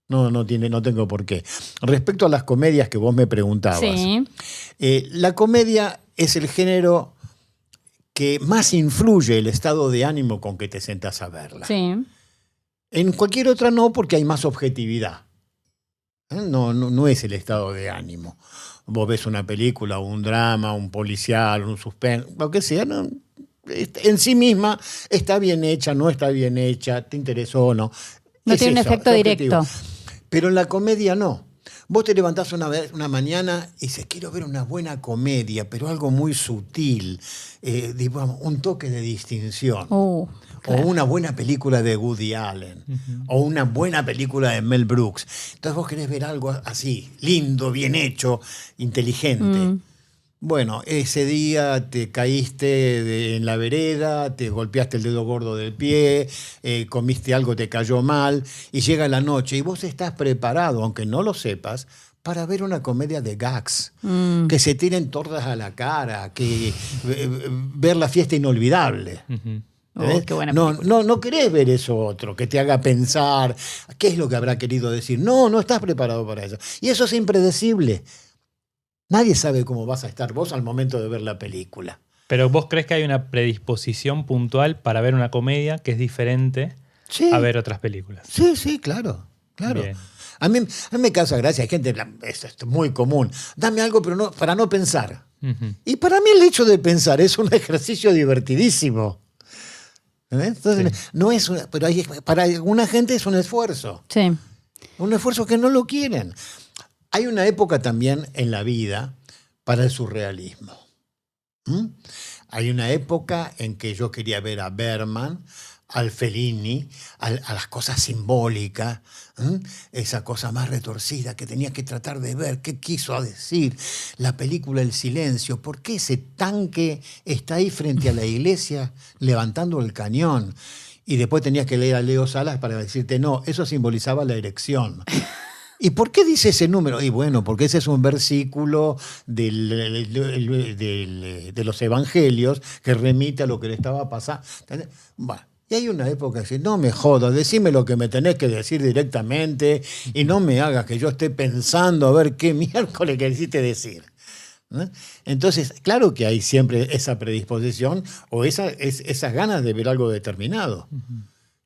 [SPEAKER 3] No tengo por qué. Respecto a las comedias que vos me preguntabas,
[SPEAKER 2] Sí.
[SPEAKER 3] La comedia es el género que más influye el estado de ánimo con que te sentás a verla.
[SPEAKER 2] Sí.
[SPEAKER 3] En cualquier otra no, porque hay más objetividad. No es el estado de ánimo. Vos ves una película, un drama, un policial, un suspense, lo que sea, ¿no? En sí misma está bien hecha, no está bien hecha, te interesó o no.
[SPEAKER 2] No
[SPEAKER 3] Es
[SPEAKER 2] tiene un
[SPEAKER 3] eso,
[SPEAKER 2] efecto
[SPEAKER 3] es objetivo.
[SPEAKER 2] directo.
[SPEAKER 3] Pero en la comedia no. Vos te levantás una mañana y dices, quiero ver una buena comedia, pero algo muy sutil, digamos, un toque de distinción.
[SPEAKER 2] Claro.
[SPEAKER 3] O una buena película de Woody Allen. O una buena película de Mel Brooks. Entonces vos querés ver algo así, lindo, bien hecho, inteligente. Bueno, ese día te caíste en la vereda, te golpeaste el dedo gordo del pie, comiste algo, te cayó mal, y llega la noche y vos estás preparado, aunque no lo sepas, para ver una comedia de gags, que se tiren tortas a la cara, que ver La fiesta inolvidable.
[SPEAKER 2] Qué buena
[SPEAKER 3] No querés ver eso otro, que te haga pensar qué es lo que habrá querido decir. No estás preparado para eso. Y eso es impredecible. Nadie sabe cómo vas a estar vos al momento de ver la película.
[SPEAKER 1] Pero vos crees que hay una predisposición puntual para ver una comedia que es diferente
[SPEAKER 3] Sí.
[SPEAKER 1] a ver otras películas.
[SPEAKER 3] Sí, claro.
[SPEAKER 1] Bien.
[SPEAKER 3] A mí me causa gracia, hay gente, esto es muy común, dame algo pero para no pensar.
[SPEAKER 1] Ujú.
[SPEAKER 3] Y para mí el hecho de pensar es un ejercicio divertidísimo. Entonces,
[SPEAKER 1] Sí.
[SPEAKER 3] no es pero para alguna gente es un esfuerzo.
[SPEAKER 2] Sí.
[SPEAKER 3] Un esfuerzo que no lo quieren. Hay una época también en la vida para el surrealismo. Hay una época en que yo quería ver a Bergman, al Fellini, a las cosas simbólicas, esa cosa más retorcida que tenía que tratar de ver, qué quiso decir la película El silencio, por qué ese tanque está ahí frente a la iglesia levantando el cañón. Y después tenías que leer a Leo Salas para decirte, no, eso simbolizaba la erección. ¿Y por qué dice ese número? Y bueno, porque ese es un versículo de los evangelios que remite a lo que le estaba pasando. Bueno, y hay una época que dice, no me jodas, decime lo que me tenés que decir directamente y no me hagas que yo esté pensando a ver qué miércoles quisiste decir. Entonces, claro que hay siempre esa predisposición o esas ganas de ver algo determinado.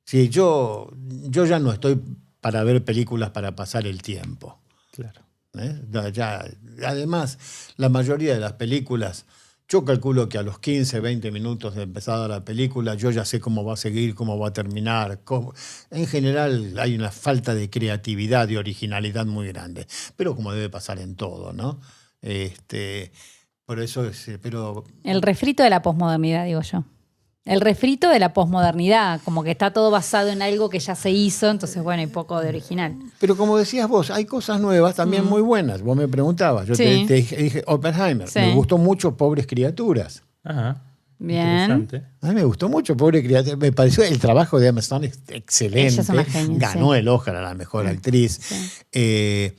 [SPEAKER 3] Si yo ya no estoy para ver películas para pasar el tiempo.
[SPEAKER 1] Claro.
[SPEAKER 3] Además, la mayoría de las películas, yo calculo que a los 15, 20 minutos de empezada la película, yo ya sé cómo va a seguir, cómo va a terminar. En general hay una falta de creatividad y originalidad muy grande, pero como debe pasar en todo, ¿no? Por eso pero
[SPEAKER 2] El refrito de la posmodernidad, digo yo. El refrito de la posmodernidad, como que está todo basado en algo que ya se hizo, entonces bueno, hay poco de original.
[SPEAKER 3] Pero como decías vos, hay cosas nuevas también muy buenas. Vos me preguntabas, yo
[SPEAKER 2] Sí.
[SPEAKER 3] te dije Oppenheimer.
[SPEAKER 2] Sí.
[SPEAKER 3] Me gustó mucho Pobres Criaturas.
[SPEAKER 1] Ajá.
[SPEAKER 2] Bien.
[SPEAKER 1] Interesante.
[SPEAKER 3] A mí me gustó mucho Pobres Criaturas. Me pareció el trabajo de Emma Stone excelente.
[SPEAKER 2] Ella es una genia,
[SPEAKER 3] Ganó
[SPEAKER 2] sí.
[SPEAKER 3] el Oscar a la mejor actriz.
[SPEAKER 2] Sí.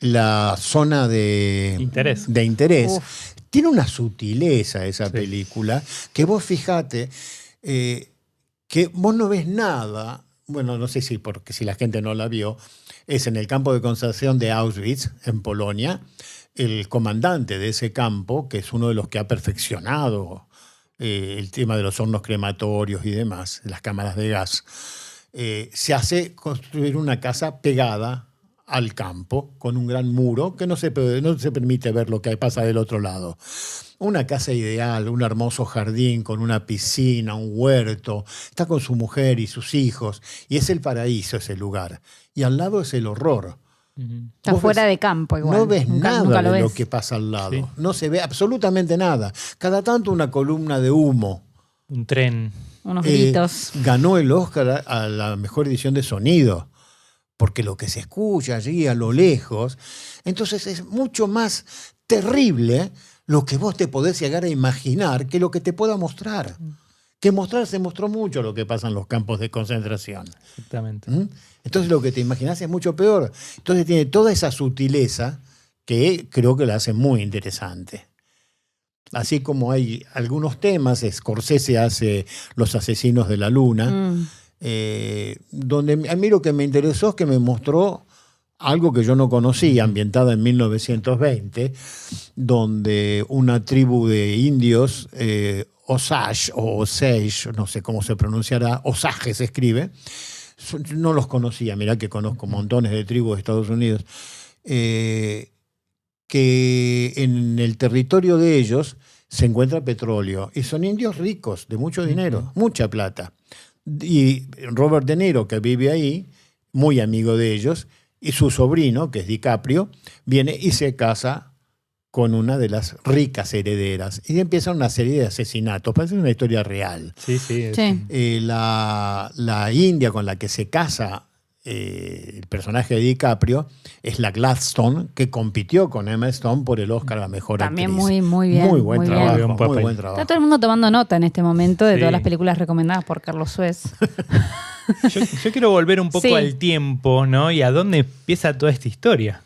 [SPEAKER 3] La zona de interés.
[SPEAKER 2] Uf.
[SPEAKER 3] Tiene una sutileza esa
[SPEAKER 1] Sí.
[SPEAKER 3] película que vos fijate que vos no ves nada. Bueno, no sé porque si la gente no la vio, es en el campo de concentración de Auschwitz, en Polonia. El comandante de ese campo, que es uno de los que ha perfeccionado el tema de los hornos crematorios y demás, las cámaras de gas, se hace construir una casa pegada al campo, con un gran muro que no se permite ver lo que pasa del otro lado. Una casa ideal, un hermoso jardín con una piscina, un huerto. Está con su mujer y sus hijos. Y es el paraíso ese lugar. Y al lado es el horror.
[SPEAKER 2] Está
[SPEAKER 3] Vos
[SPEAKER 2] fuera
[SPEAKER 3] ves-
[SPEAKER 2] de campo igual.
[SPEAKER 3] No ves
[SPEAKER 2] Nunca
[SPEAKER 3] nada
[SPEAKER 2] lo
[SPEAKER 3] de lo
[SPEAKER 2] ves.
[SPEAKER 3] que pasa al lado.
[SPEAKER 1] Sí.
[SPEAKER 3] No se ve absolutamente nada. Cada tanto una columna de humo.
[SPEAKER 1] Un tren.
[SPEAKER 2] Unos gritos.
[SPEAKER 3] Ganó el Oscar a la mejor edición de sonido. Porque lo que se escucha allí a lo lejos, entonces es mucho más terrible lo que vos te podés llegar a imaginar que lo que te pueda mostrar. que se mostró mucho lo que pasa en los campos de concentración.
[SPEAKER 1] Exactamente.
[SPEAKER 3] ¿Mm? Entonces lo que te imaginas es mucho peor. Entonces tiene toda esa sutileza que creo que la hace muy interesante. Así como hay algunos temas, Scorsese hace Los asesinos de la luna, donde a mí lo que me interesó es que me mostró algo que yo no conocía, ambientada en 1920, donde una tribu de indios, Osage o Osage, no sé cómo se pronunciará, Osage se escribe, no los conocía, mirá que conozco montones de tribus de Estados Unidos, que en el territorio de ellos se encuentra petróleo y son indios ricos, de mucho dinero, mucha plata. Y Robert De Niro, que vive ahí, muy amigo de ellos, y su sobrino, que es DiCaprio, viene y se casa con una de las ricas herederas. Y empieza una serie de asesinatos, parece una historia real.
[SPEAKER 1] Sí, sí.
[SPEAKER 2] Sí.
[SPEAKER 3] La india con la que se casa el personaje de DiCaprio es la Gladstone, que compitió con Emma Stone por el Oscar a la mejor
[SPEAKER 2] También
[SPEAKER 3] actriz.
[SPEAKER 2] muy bien.
[SPEAKER 3] Muy buen
[SPEAKER 2] muy
[SPEAKER 3] trabajo,
[SPEAKER 2] bien.
[SPEAKER 3] muy buen trabajo.
[SPEAKER 2] Está todo el mundo tomando nota en este momento de
[SPEAKER 1] Sí.
[SPEAKER 2] todas las películas recomendadas por Carlos Suez.
[SPEAKER 1] Yo quiero volver un poco
[SPEAKER 2] Sí.
[SPEAKER 1] al tiempo, ¿no? Y a dónde empieza toda esta historia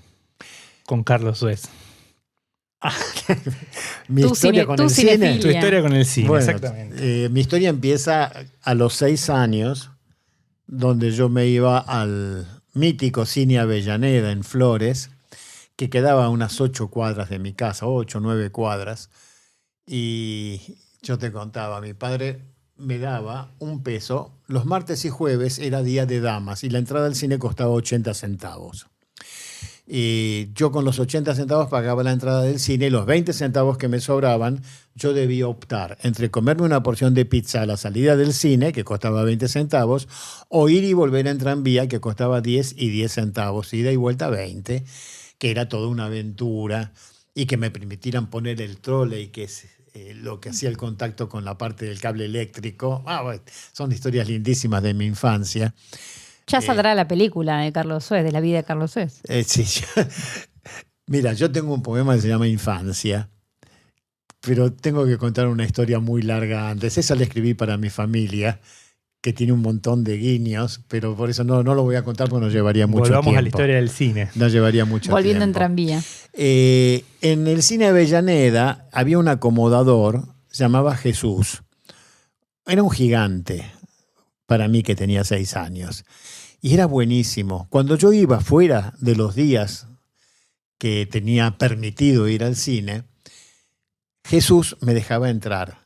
[SPEAKER 1] con Carlos Suez.
[SPEAKER 3] Mi
[SPEAKER 2] Tu
[SPEAKER 3] historia
[SPEAKER 2] cine-
[SPEAKER 3] con
[SPEAKER 2] tu
[SPEAKER 3] el cine.
[SPEAKER 2] cinefilia.
[SPEAKER 1] Tu historia con el cine,
[SPEAKER 3] Bueno,
[SPEAKER 1] exactamente.
[SPEAKER 3] mi historia empieza a los 6 años, donde yo me iba al mítico Cine Avellaneda en Flores, que quedaba a unas 8 cuadras de mi casa, 8 o 9 cuadras. Y yo te contaba, mi padre me daba $1. Los martes y jueves era día de damas y la entrada al cine costaba 80 centavos. Y yo con los 80 centavos pagaba la entrada del cine y los 20 centavos que me sobraban, yo debía optar entre comerme una porción de pizza a la salida del cine, que costaba 20 centavos, o ir y volver en tranvía, que costaba 10 y 10 centavos, ida y vuelta 20, que era toda una aventura, y que me permitieran poner el trole, que es lo que hacía el contacto con la parte del cable eléctrico. Bueno, son historias lindísimas de mi infancia.
[SPEAKER 2] Ya saldrá la película de Carlos Suez, de la vida de Carlos Suez.
[SPEAKER 3] Sí, mira, yo tengo un poema que se llama Infancia, pero tengo que contar una historia muy larga antes. Esa la escribí para mi familia, que tiene un montón de guiños, pero por eso no lo voy a contar porque nos llevaría mucho
[SPEAKER 1] Volvamos
[SPEAKER 3] tiempo.
[SPEAKER 1] a la historia del cine.
[SPEAKER 3] No llevaría mucho
[SPEAKER 2] Volviendo en
[SPEAKER 3] tiempo.
[SPEAKER 2] tranvía.
[SPEAKER 3] En el cine Avellaneda había un acomodador, se llamaba Jesús. Era un gigante para mí que tenía 6 años. Y era buenísimo. Cuando yo iba fuera de los días que tenía permitido ir al cine, Jesús me dejaba entrar.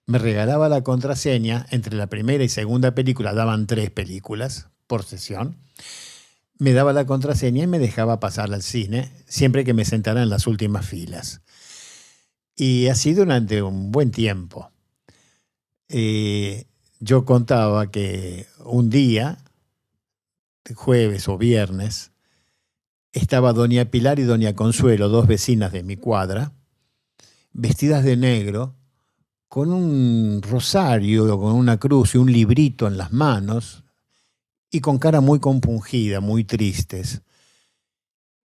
[SPEAKER 3] Me regalaba la contraseña. Entre la primera y segunda película daban 3 películas por sesión. Me daba la contraseña y me dejaba pasar al cine siempre que me sentara en las últimas filas. Y así durante un buen tiempo. Yo contaba que un día, jueves o viernes, estaba doña Pilar y doña Consuelo, 2 vecinas de mi cuadra, vestidas de negro, con un rosario, con una cruz y un librito en las manos, y con cara muy compungida, muy tristes.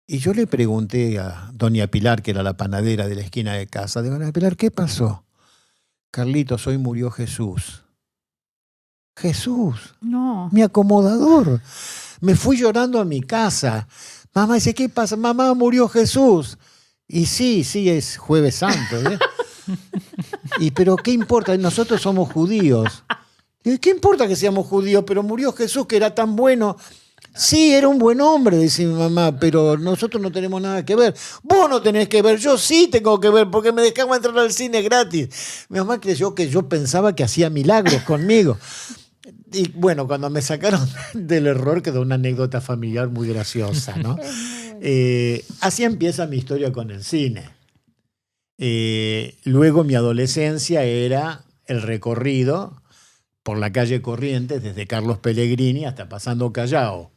[SPEAKER 3] Y yo le pregunté a doña Pilar, que era la panadera de la esquina de casa, de doña Pilar, ¿qué pasó? Carlitos, hoy murió Jesús. Jesús,
[SPEAKER 2] No.
[SPEAKER 3] mi acomodador. Me fui llorando a mi casa. Mamá dice, ¿qué pasa? Mamá, murió Jesús. Y sí, es Jueves Santo. Y pero ¿qué importa? Nosotros somos judíos. Y, ¿qué importa que seamos judíos? Pero murió Jesús, que era tan bueno. Sí, era un buen hombre, dice mi mamá, pero nosotros no tenemos nada que ver. Vos no tenés que ver, yo sí tengo que ver, porque me dejaba entrar al cine gratis. Mi mamá creyó que yo pensaba que hacía milagros conmigo. Y bueno, cuando me sacaron del error quedó una anécdota familiar muy graciosa, ¿no? Así empieza mi historia con el cine. Luego mi adolescencia era el recorrido por la calle Corrientes, desde Carlos Pellegrini hasta pasando Callao.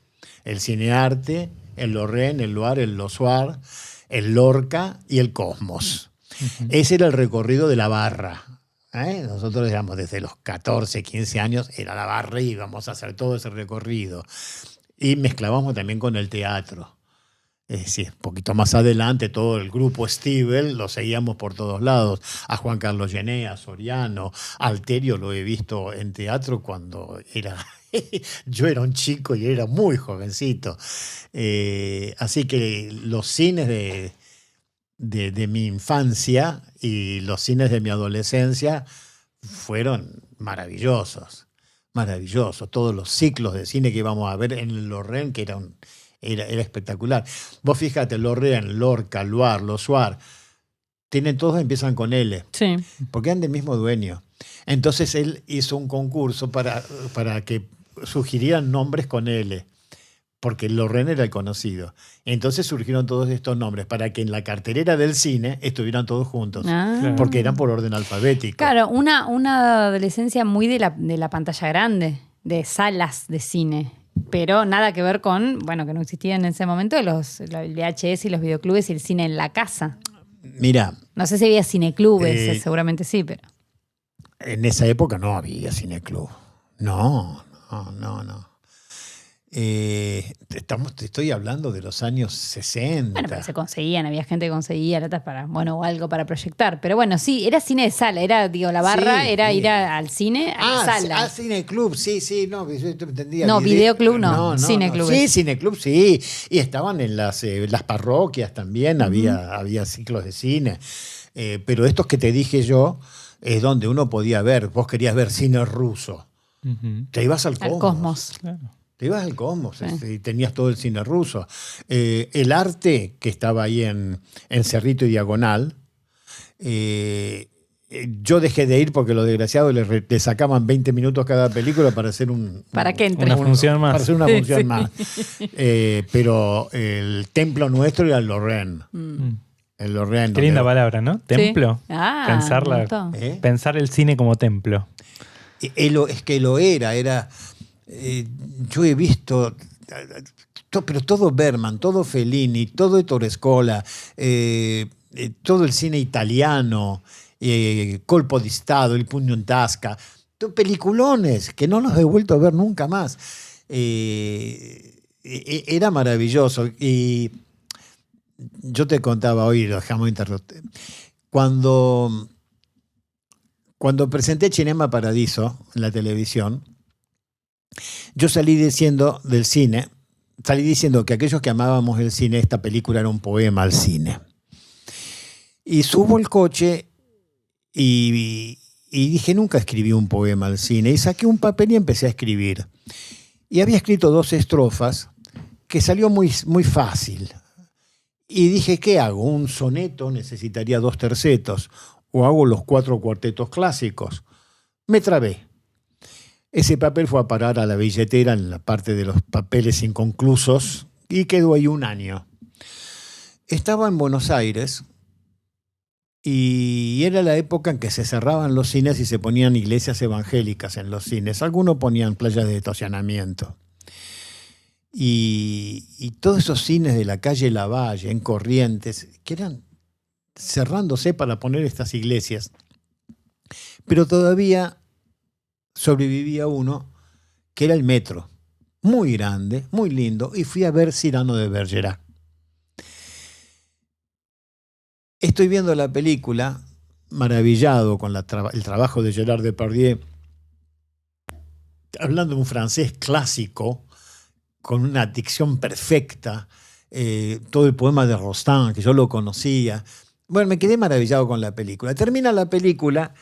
[SPEAKER 3] El Cinearte, el Lorraine, el Loire, el Lozoar, el Lorca y el Cosmos. Ese era el recorrido de la barra. Nosotros éramos desde los 14, 15 años, era la barra y íbamos a hacer todo ese recorrido. Y mezclábamos también con el teatro. Es decir, un poquito más adelante, todo el grupo Stivel lo seguíamos por todos lados. A Juan Carlos Gené, a Soriano, Alterio lo he visto en teatro cuando yo era un chico y era muy jovencito. Así que los cines de mi infancia y los cines de mi adolescencia fueron maravillosos. Maravillosos. Todos los ciclos de cine que íbamos a ver en el Lorraine, que era espectacular. Vos fíjate, Lorraine, Lorca, Loire, Losuar, todos empiezan con L.
[SPEAKER 2] Sí.
[SPEAKER 3] Porque eran del mismo dueño. Entonces él hizo un concurso para que sugirieran nombres con L, porque Lorraine era el conocido. Entonces surgieron todos estos nombres para que en la cartelera del cine estuvieran todos juntos, porque eran por orden alfabético.
[SPEAKER 2] Claro, una adolescencia muy de la pantalla grande, de salas de cine. Pero nada que ver con, bueno, que no existían en ese momento el VHS y los videoclubes y el cine en la casa.
[SPEAKER 3] Mira.
[SPEAKER 2] No sé si había cineclubes, seguramente sí, pero...
[SPEAKER 3] En esa época no había cineclub. No. Te estoy hablando de los años 60.
[SPEAKER 2] Bueno, pero se conseguían, había gente que conseguía latas para, bueno, o algo para proyectar. Pero bueno, sí, era cine de sala, la barra era ir al cine, a la sala.
[SPEAKER 3] Cineclub, sí, no, yo te entendía.
[SPEAKER 2] No, videoclub no, cineclub.
[SPEAKER 3] Sí, cineclub, sí. Y estaban en las parroquias también, había ciclos de cine. Pero estos que te dije yo, es donde uno podía ver, vos querías ver cine ruso. Te ibas al Cosmos.
[SPEAKER 1] Claro.
[SPEAKER 3] Te ibas al Cosmos y tenías todo el cine ruso. El Arte, que estaba ahí en Cerrito y Diagonal, yo dejé de ir porque los desgraciados le sacaban 20 minutos cada película para hacer
[SPEAKER 2] para que entre.
[SPEAKER 1] Una función más.
[SPEAKER 3] Para hacer una función más. Pero el templo nuestro era el Lorraine. El Lorraine.
[SPEAKER 1] Qué linda palabra, ¿no? Templo.
[SPEAKER 2] Sí.
[SPEAKER 1] Pensar el cine como templo.
[SPEAKER 3] Es que lo era. Yo he visto, pero todo Berman, todo Fellini, todo Ettore Scola, todo el cine italiano, Colpo di Stato, Il Pugno in Tasca, peliculones que no los he vuelto a ver nunca más. Era maravilloso. Y yo te contaba hoy, lo dejamos interrumpir, cuando presenté Cinema Paradiso en la televisión, yo salí diciendo que aquellos que amábamos el cine, esta película era un poema al cine. Y subo el coche y dije, nunca escribí un poema al cine. Y saqué un papel y empecé a escribir. Y había escrito 2 estrofas que salió muy, muy fácil. Y dije, ¿qué hago? ¿Un soneto? Necesitaría 2 tercetos. ¿O hago los 4 cuartetos clásicos? Me trabé. Ese papel fue a parar a la billetera en la parte de los papeles inconclusos y quedó ahí un año. Estaba en Buenos Aires y era la época en que se cerraban los cines y se ponían iglesias evangélicas en los cines. Algunos ponían playas de estacionamiento. Y todos esos cines de la calle Lavalle, en Corrientes, que eran cerrándose para poner estas iglesias. Pero todavía sobrevivía uno, que era el Metro, muy grande, muy lindo, y fui a ver Cyrano de Bergerac. Estoy viendo la película, maravillado con el trabajo de Gerard Depardieu, hablando un francés clásico, con una dicción perfecta, todo el poema de Rostand, que yo lo conocía. Bueno, me quedé maravillado con la película. Termina la película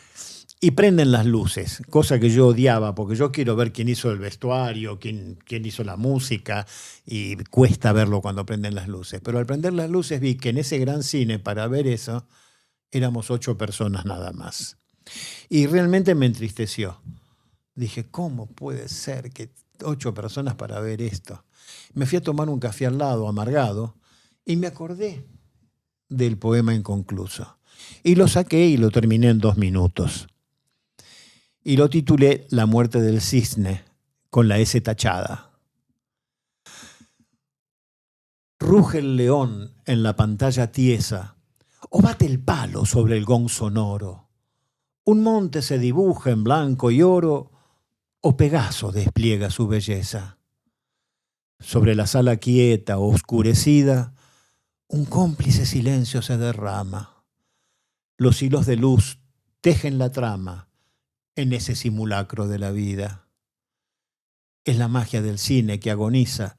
[SPEAKER 3] y prenden las luces, cosa que yo odiaba, porque yo quiero ver quién hizo el vestuario, quién hizo la música, y cuesta verlo cuando prenden las luces. Pero al prender las luces vi que en ese gran cine, para ver eso, éramos 8 personas nada más. Y realmente me entristeció. Dije, ¿cómo puede ser que 8 personas para ver esto? Me fui a tomar un café al lado, amargado, y me acordé del poema inconcluso. Y lo saqué y lo terminé en 2 minutos. Y lo titulé La muerte del cisne, con la S tachada. Ruge el león en la pantalla tiesa, o bate el palo sobre el gong sonoro. Un monte se dibuja en blanco y oro, o Pegaso despliega su belleza. Sobre la sala quieta o oscurecida, Un cómplice silencio se derrama. Los hilos de luz tejen la trama en ese simulacro de la vida. Es la magia del cine que agoniza,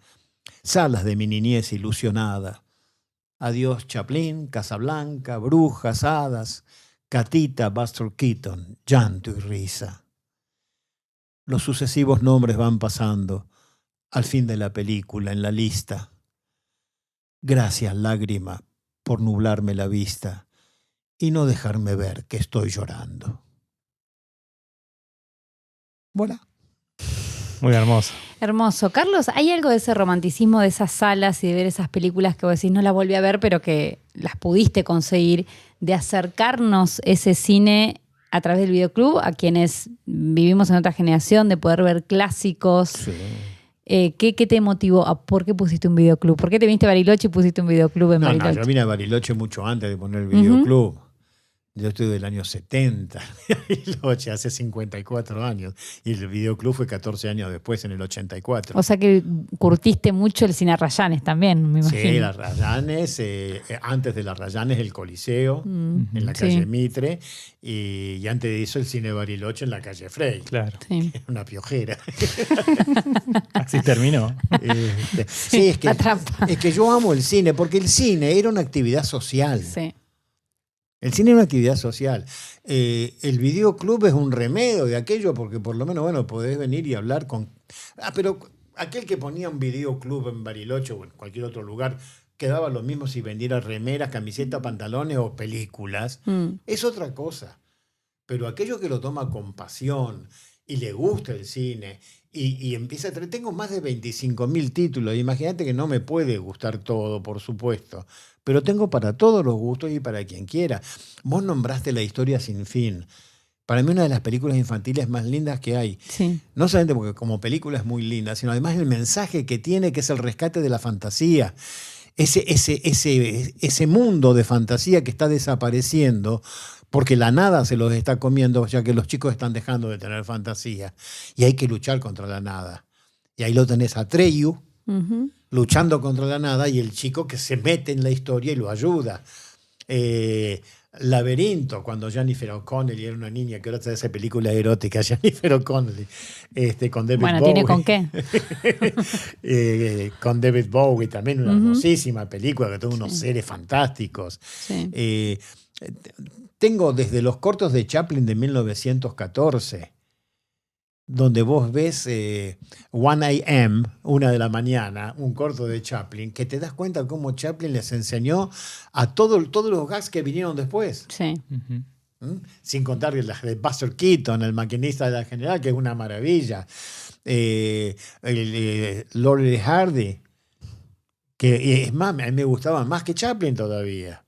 [SPEAKER 3] salas de mi niñez ilusionada. Adiós Chaplin, Casablanca, brujas, hadas, Catita, Buster Keaton, llanto y risa. Los sucesivos nombres van pasando al fin de la película en la lista. Gracias, lágrima, por nublarme la vista y no dejarme ver que estoy llorando. Voilà.
[SPEAKER 1] Muy hermoso.
[SPEAKER 2] Hermoso. Carlos, ¿hay algo de ese romanticismo de esas salas y de ver esas películas que vos decís no las volví a ver, pero que las pudiste conseguir, de acercarnos ese cine a través del videoclub a quienes vivimos en otra generación, de poder ver clásicos?
[SPEAKER 3] Sí.
[SPEAKER 2] ¿Qué te motivó? ¿Por qué pusiste un videoclub? ¿Por qué te viniste a Bariloche y pusiste un videoclub en Bariloche?
[SPEAKER 3] Yo vine a Bariloche mucho antes de poner el videoclub. Yo estoy del año 70, Bariloche, hace 54 años. Y el videoclub fue 14 años después, en el 84.
[SPEAKER 2] O sea que curtiste mucho el cine Arrayanes también, me imagino.
[SPEAKER 3] Sí, las Rayanes, antes de las Rayanes el Coliseo, en la calle Mitre, y antes de eso el cine Bariloche en la calle Frey.
[SPEAKER 1] Claro.
[SPEAKER 2] Sí.
[SPEAKER 3] Una piojera.
[SPEAKER 1] Así terminó.
[SPEAKER 3] Sí, es
[SPEAKER 2] La trampa.
[SPEAKER 3] que yo amo el cine, porque el cine era una actividad social.
[SPEAKER 2] Sí.
[SPEAKER 3] El cine es una actividad social. El videoclub es un remedio de aquello, porque por lo menos, bueno, podés venir y hablar con... pero aquel que ponía un videoclub en Bariloche o en cualquier otro lugar, quedaba lo mismo si vendiera remeras, camisetas, pantalones o películas. Es otra cosa. Pero aquello que lo toma con pasión y le gusta el cine y empieza a traer... Tengo más de 25.000 títulos. Imagínate que no me puede gustar todo, por supuesto. Pero tengo para todos los gustos y para quien quiera. Vos nombraste La historia sin fin. Para mí una de las películas infantiles más lindas que hay.
[SPEAKER 2] Sí.
[SPEAKER 3] No solamente porque como película es muy linda, sino además el mensaje que tiene, que es el rescate de la fantasía. Ese mundo de fantasía que está desapareciendo porque la nada se los está comiendo, ya que los chicos están dejando de tener fantasía. Y hay que luchar contra la nada. Y ahí lo tenés a Atreyu, luchando contra la nada, y el chico que se mete en la historia y lo ayuda. Laberinto, cuando Jennifer O'Connelly era una niña, que ahora se hace película erótica, Jennifer O'Connelly, con David Bowie.
[SPEAKER 2] ¿Tiene con qué?
[SPEAKER 3] Con David Bowie, también una hermosísima película, que tuvo unos seres fantásticos.
[SPEAKER 2] Sí.
[SPEAKER 3] Tengo desde los cortos de Chaplin de 1914, donde vos ves 1 a.m., 1 de la mañana, un corto de Chaplin, que te das cuenta cómo Chaplin les enseñó a todos los gags que vinieron después.
[SPEAKER 2] Sí.
[SPEAKER 3] Sin contar las de Buster Keaton, el maquinista de la General, que es una maravilla. Laurel y Hardy, que es más, a mí me gustaba más que Chaplin todavía.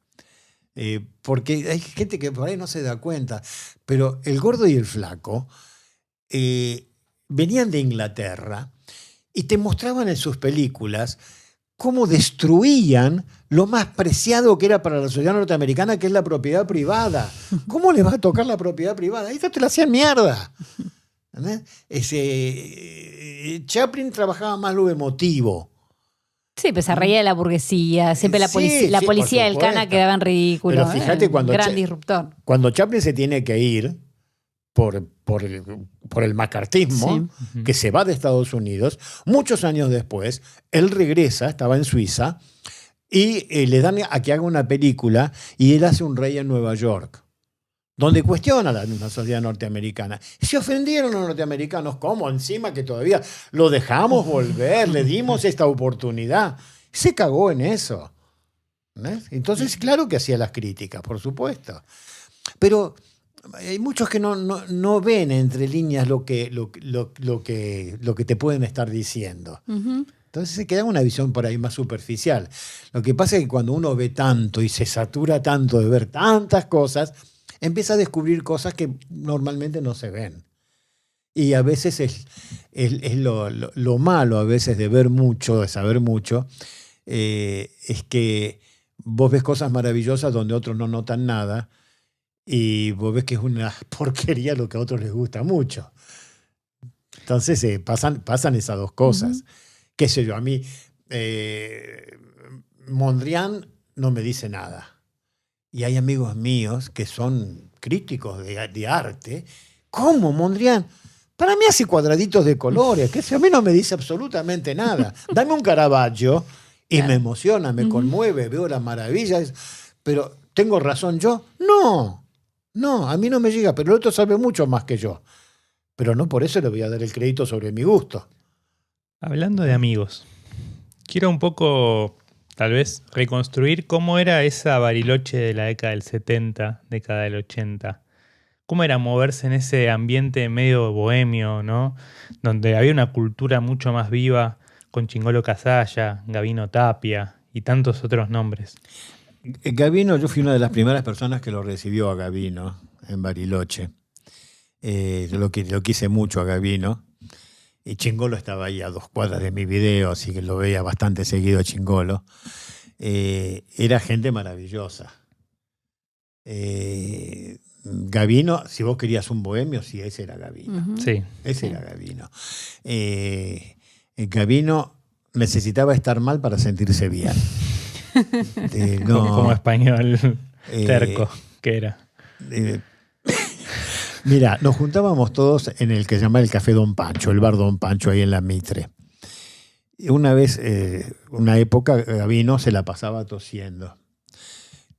[SPEAKER 3] Porque hay gente que por ahí no se da cuenta, pero El Gordo y el Flaco venían de Inglaterra y te mostraban en sus películas cómo destruían lo más preciado que era para la sociedad norteamericana, que es la propiedad privada. ¿Cómo le va a tocar la propiedad privada? Esto te la hacían mierda. Chaplin trabajaba más lo emotivo.
[SPEAKER 2] Sí, pues se reía de la burguesía, siempre la policía del Cana quedaba en ridículo.
[SPEAKER 3] Pero fíjate
[SPEAKER 2] gran disruptor.
[SPEAKER 3] Cuando Chaplin se tiene que ir por el macartismo, que se va de Estados Unidos, muchos años después, él regresa, estaba en Suiza, y le dan a que haga una película, y él hace Un rey en Nueva York, donde cuestiona la misma sociedad norteamericana. Se ofendieron los norteamericanos, ¿cómo? Encima que todavía lo dejamos volver, le dimos esta oportunidad. Se cagó en eso. ¿Ves? Entonces, claro que hacía las críticas, por supuesto. Pero hay muchos que no ven entre líneas lo que te pueden estar diciendo. Entonces se queda una visión por ahí más superficial. Lo que pasa es que cuando uno ve tanto y se satura tanto de ver tantas cosas, empieza a descubrir cosas que normalmente no se ven. Y a veces es lo malo a veces de ver mucho, de saber mucho, es que vos ves cosas maravillosas donde otros no notan nada y vos ves que es una porquería lo que a otros les gusta mucho. Entonces pasan esas dos cosas. Qué sé yo, a mí Mondrian no me dice nada. Y hay amigos míos que son críticos de arte. ¿Cómo, Mondrian? Para mí hace cuadraditos de colores, que a mí no me dice absolutamente nada. Dame un Caravaggio y me emociona, me conmueve, veo las maravillas. Pero, ¿tengo razón yo? No, a mí no me llega, pero el otro sabe mucho más que yo. Pero no por eso le voy a dar el crédito sobre mi gusto.
[SPEAKER 1] Hablando de amigos, quiero un poco, tal vez, reconstruir cómo era esa Bariloche de la década del 70, década del 80. Cómo era moverse en ese ambiente medio bohemio, ¿no? Donde había una cultura mucho más viva, con Chingolo Casalla, Gabino Tapia y tantos otros nombres.
[SPEAKER 3] Gabino, yo fui una de las primeras personas que lo recibió a Gabino en Bariloche. Lo quise mucho a Gabino. Y Chingolo estaba ahí a 2 cuadras de mi video, así que lo veía bastante seguido a Chingolo. Era gente maravillosa. Gabino, si vos querías un bohemio, sí, ese era Gabino.
[SPEAKER 2] Ujú.
[SPEAKER 1] Sí.
[SPEAKER 3] Ese era Gabino. Gabino necesitaba estar mal para sentirse bien.
[SPEAKER 1] Como español terco
[SPEAKER 3] Eh,
[SPEAKER 1] que era.
[SPEAKER 3] Mira, nos juntábamos todos en el que se llama el Café Don Pancho, el bar Don Pancho ahí en la Mitre. Una vez, una época, Gabino se la pasaba tosiendo.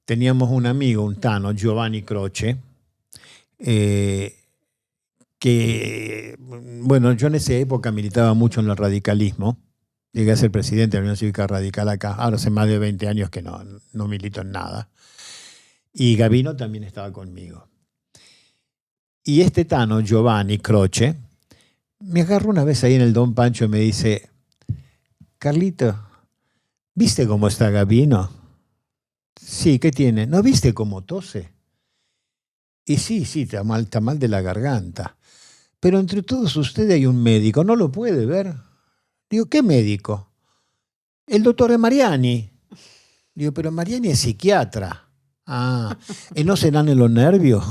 [SPEAKER 3] Teníamos un amigo, un tano, Giovanni Croce, que, bueno, yo en esa época militaba mucho en el radicalismo. Llegué a ser presidente de la Unión Cívica Radical acá. Ahora hace más de 20 años que no milito en nada. Y Gabino también estaba conmigo. Y este tano, Giovanni Croce, me agarró una vez ahí en el Don Pancho y me dice: Carlito, ¿viste cómo está Gabino? Sí, ¿qué tiene? ¿No viste cómo tose? Y sí, está mal de la garganta. Pero entre todos ustedes hay un médico, ¿no lo puede ver? Digo, ¿qué médico? El doctor Mariani. Digo, pero Mariani es psiquiatra. Ah, ¿y no se dan en los nervios?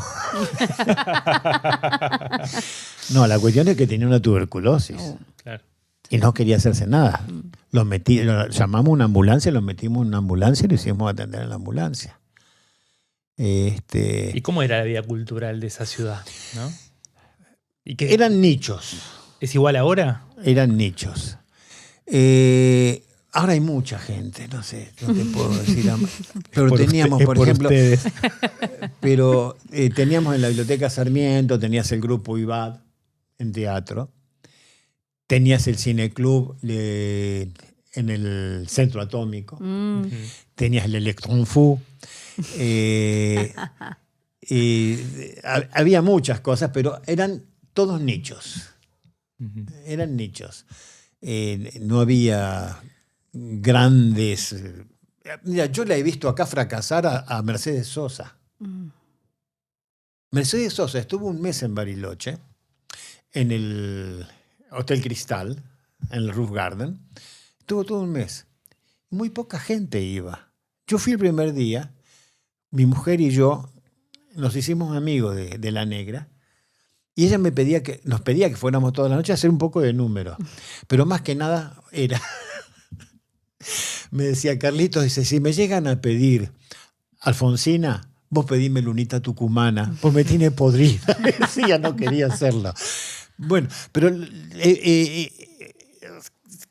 [SPEAKER 3] No, la cuestión es que tenía una tuberculosis.
[SPEAKER 1] Claro.
[SPEAKER 3] Y no quería hacerse nada. Llamamos a una ambulancia, lo metimos en una ambulancia y lo hicimos atender en la ambulancia.
[SPEAKER 1] ¿Y cómo era la vida cultural de esa ciudad? ¿No? ¿Y qué,
[SPEAKER 3] Eran nichos.
[SPEAKER 1] ¿Es igual ahora?
[SPEAKER 3] Eran nichos. Ahora hay mucha gente, no sé, no te puedo decir. Pero teníamos, por ejemplo,
[SPEAKER 1] ustedes.
[SPEAKER 3] pero teníamos en la Biblioteca Sarmiento, tenías el grupo IBAD en teatro, tenías el cineclub en el Centro Atómico, tenías el Electron Fu. Había muchas cosas, pero eran todos nichos. Eran nichos. No había grandes... Mira, yo la he visto acá fracasar a Mercedes Sosa. Mercedes Sosa estuvo un mes en Bariloche, en el Hotel Cristal, en el Roof Garden. Estuvo todo un mes. Muy poca gente iba. Yo fui el primer día, mi mujer y yo nos hicimos amigos de la negra, y ella nos pedía que fuéramos toda la noche a hacer un poco de número. Pero más que nada era... Me decía, Carlitos, dice, si me llegan a pedir Alfonsina, vos pedime Lunita Tucumana, pues me tiene podrida. Decía, no quería hacerlo. Bueno, pero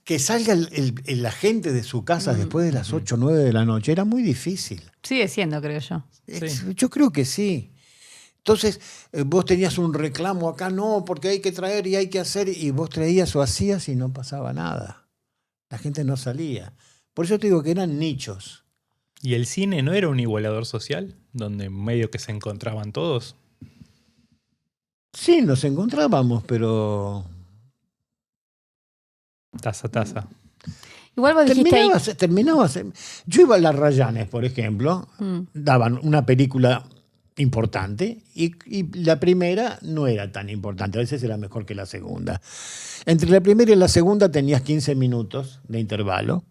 [SPEAKER 3] que salga la gente de su casa después de las 8 o 9 de la noche era muy difícil.
[SPEAKER 2] Sigue siendo, creo yo.
[SPEAKER 1] Sí.
[SPEAKER 3] Yo creo que sí. Entonces, vos tenías un reclamo acá, no, porque hay que traer y hay que hacer, y vos traías o hacías y no pasaba nada. La gente no salía. Por eso te digo que eran nichos.
[SPEAKER 1] ¿Y el cine no era un igualador social? Donde medio que se encontraban todos.
[SPEAKER 3] Sí, nos encontrábamos, pero...
[SPEAKER 1] Taza a taza.
[SPEAKER 2] Igual vos dijiste ahí...
[SPEAKER 3] Terminabas. Yo iba a las Rayanes, por ejemplo, daban una película importante y la primera no era tan importante, a veces era mejor que la segunda. Entre la primera y la segunda tenías 15 minutos de intervalo,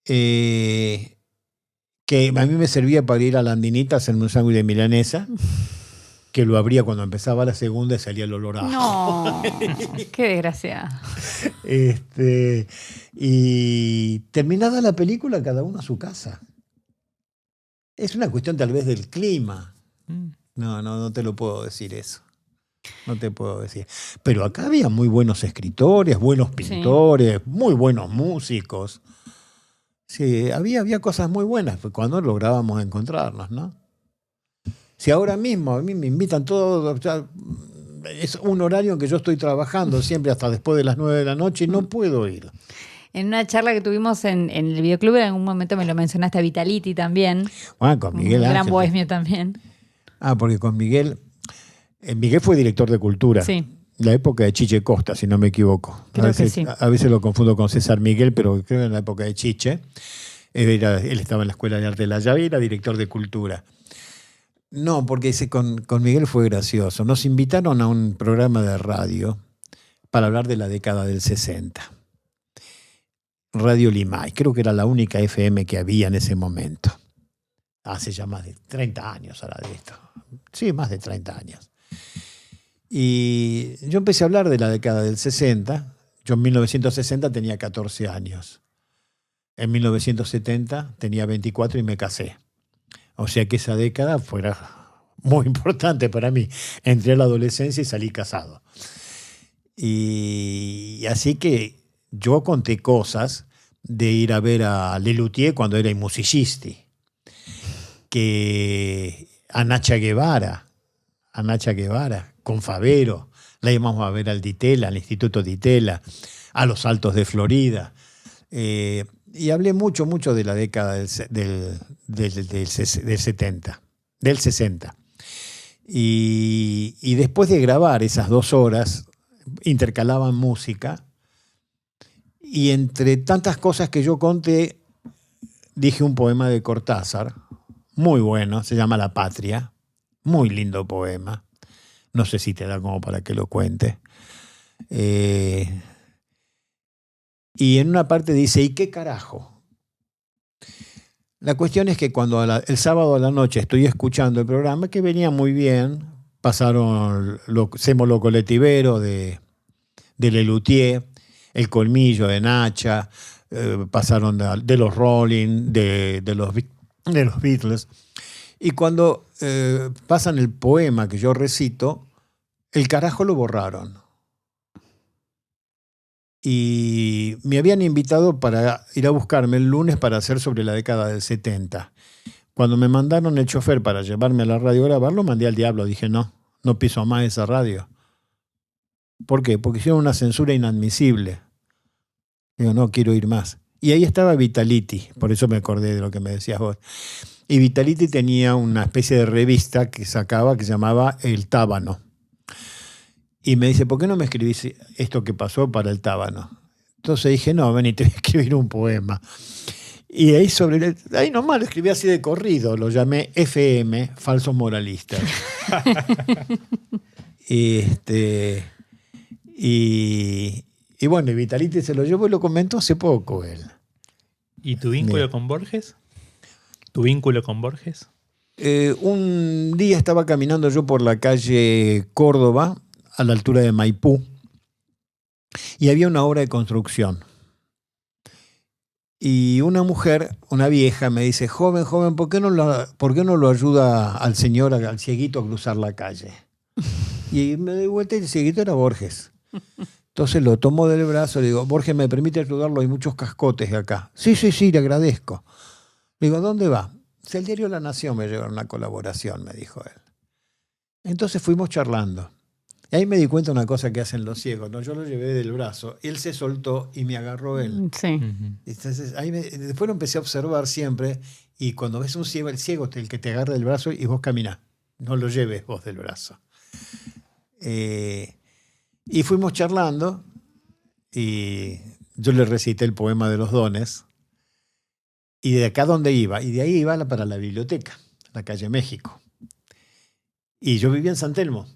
[SPEAKER 3] que a mí me servía para ir a la Andinita a hacerme un sándwich de milanesa, que lo abría cuando empezaba la segunda y salía el olor a ajo.
[SPEAKER 2] No, qué desgracia.
[SPEAKER 3] Y terminada la película, cada uno a su casa. Es una cuestión tal vez del clima. No te lo puedo decir eso. No te puedo decir. Pero acá había muy buenos escritores, buenos pintores, muy buenos músicos. Sí, había cosas muy buenas cuando lográbamos encontrarnos, ¿no? Si ahora mismo a mí me invitan todos, es un horario en que yo estoy trabajando siempre hasta después de las 9 de la noche y no puedo ir.
[SPEAKER 2] En una charla que tuvimos en el videoclub, en algún momento me lo mencionaste a Vitality también.
[SPEAKER 3] Bueno, con Miguel
[SPEAKER 2] Un gran
[SPEAKER 3] Ángel.
[SPEAKER 2] bohemio también.
[SPEAKER 3] Porque con Miguel fue director de Cultura.
[SPEAKER 2] Sí.
[SPEAKER 3] La época de Chiche Costa, si no me equivoco.
[SPEAKER 2] Creo que sí.
[SPEAKER 3] A veces lo confundo con César Miguel, pero creo que en la época de Chiche. Él estaba en la Escuela de Arte de la Llave y era director de Cultura. No, porque con Miguel fue gracioso. Nos invitaron a un programa de radio para hablar de la década del 60. Radio Limay, creo que era la única FM que había en ese momento. Hace ya más de 30 años ahora de esto. Sí, más de 30 años. Y yo empecé a hablar de la década del 60. Yo en 1960 tenía 14 años. En 1970 tenía 24 y me casé. O sea que esa década fuera muy importante para mí. Entré a la adolescencia y salí casado. Y así que yo conté cosas de ir a ver a Lelutier cuando era musicisti, que a Nacha Guevara, con Favero, la íbamos a ver al Ditela, al Instituto Ditela, a los Altos de Florida. Y hablé mucho de la década del 70, del 60. Y después de grabar esas 2 horas, intercalaban música. Y entre tantas cosas que yo conté, dije un poema de Cortázar, muy bueno, se llama La Patria, muy lindo poema. No sé si te da como para que lo cuente. Y en una parte dice, ¿y qué carajo? La cuestión es que cuando el sábado a la noche estoy escuchando el programa, que venía muy bien, pasaron Semo lo Coletivero de Lelutier, El Colmillo de Nacha, pasaron de los Rolling, de los Beatles. Y cuando pasan el poema que yo recito, el carajo lo borraron. Y me habían invitado para ir a buscarme el lunes para hacer sobre la década del 70. Cuando me mandaron el chofer para llevarme a la radio a grabarlo, mandé al diablo. Dije, no piso más esa radio. ¿Por qué? Porque hicieron una censura inadmisible. Digo, no quiero ir más. Y ahí estaba Vitality, por eso me acordé de lo que me decías vos. Y Vitality tenía una especie de revista que sacaba que se llamaba El Tábano. Y me dice, ¿por qué no me escribís esto que pasó para El Tábano? Entonces dije, no, vení, te voy a escribir un poema. Y ahí ahí nomás lo escribí así de corrido, lo llamé FM, Falsos Moralistas. Y bueno, Vitality se lo llevó y lo comentó hace poco él.
[SPEAKER 1] ¿Y tu vínculo con Borges? ¿Tu vínculo con Borges?
[SPEAKER 3] Un día estaba caminando yo por la calle Córdoba, a la altura de Maipú, y había una obra de construcción. Y una mujer, una vieja, me dice, joven, ¿por qué no lo ayuda al señor, al cieguito, a cruzar la calle? Y me doy vuelta y el cieguito era Borges. Entonces lo tomo del brazo y le digo, Borges, ¿me permite ayudarlo? Hay muchos cascotes acá. Sí, le agradezco. Le digo, ¿dónde va? Si el diario La Nación me lleva una colaboración, me dijo él. Entonces fuimos charlando. Y ahí me di cuenta de una cosa que hacen los ciegos, ¿no? Yo lo llevé del brazo, él se soltó y me agarró él.
[SPEAKER 2] Sí.
[SPEAKER 3] Entonces, después lo empecé a observar siempre, y cuando ves un ciego, el ciego es el que te agarra del brazo y vos caminás. No lo lleves vos del brazo. Y fuimos charlando, y yo le recité el poema de los dones, y de acá donde iba, y de ahí iba para la biblioteca, la calle México. Y yo vivía en San Telmo.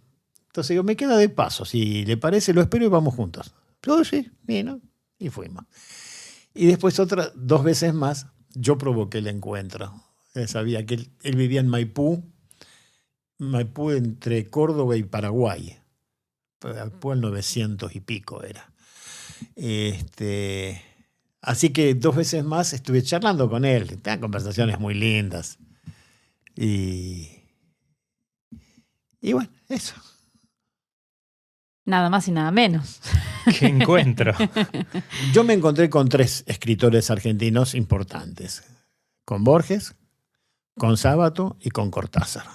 [SPEAKER 3] Entonces digo, me queda de paso, si le parece lo espero y vamos juntos. Yo sí, ¿no? Y fuimos. Y después 2 veces más, yo provoqué el encuentro. Él sabía que él vivía en Maipú, Maipú entre Córdoba y Paraguay. Después el 900 y pico era. Así que 2 veces más estuve charlando con él. Tenían conversaciones muy lindas. Y bueno, eso.
[SPEAKER 2] Nada más y nada menos.
[SPEAKER 1] ¡Qué encuentro!
[SPEAKER 3] Yo me encontré con 3 escritores argentinos importantes. Con Borges, con Sábato y con Cortázar.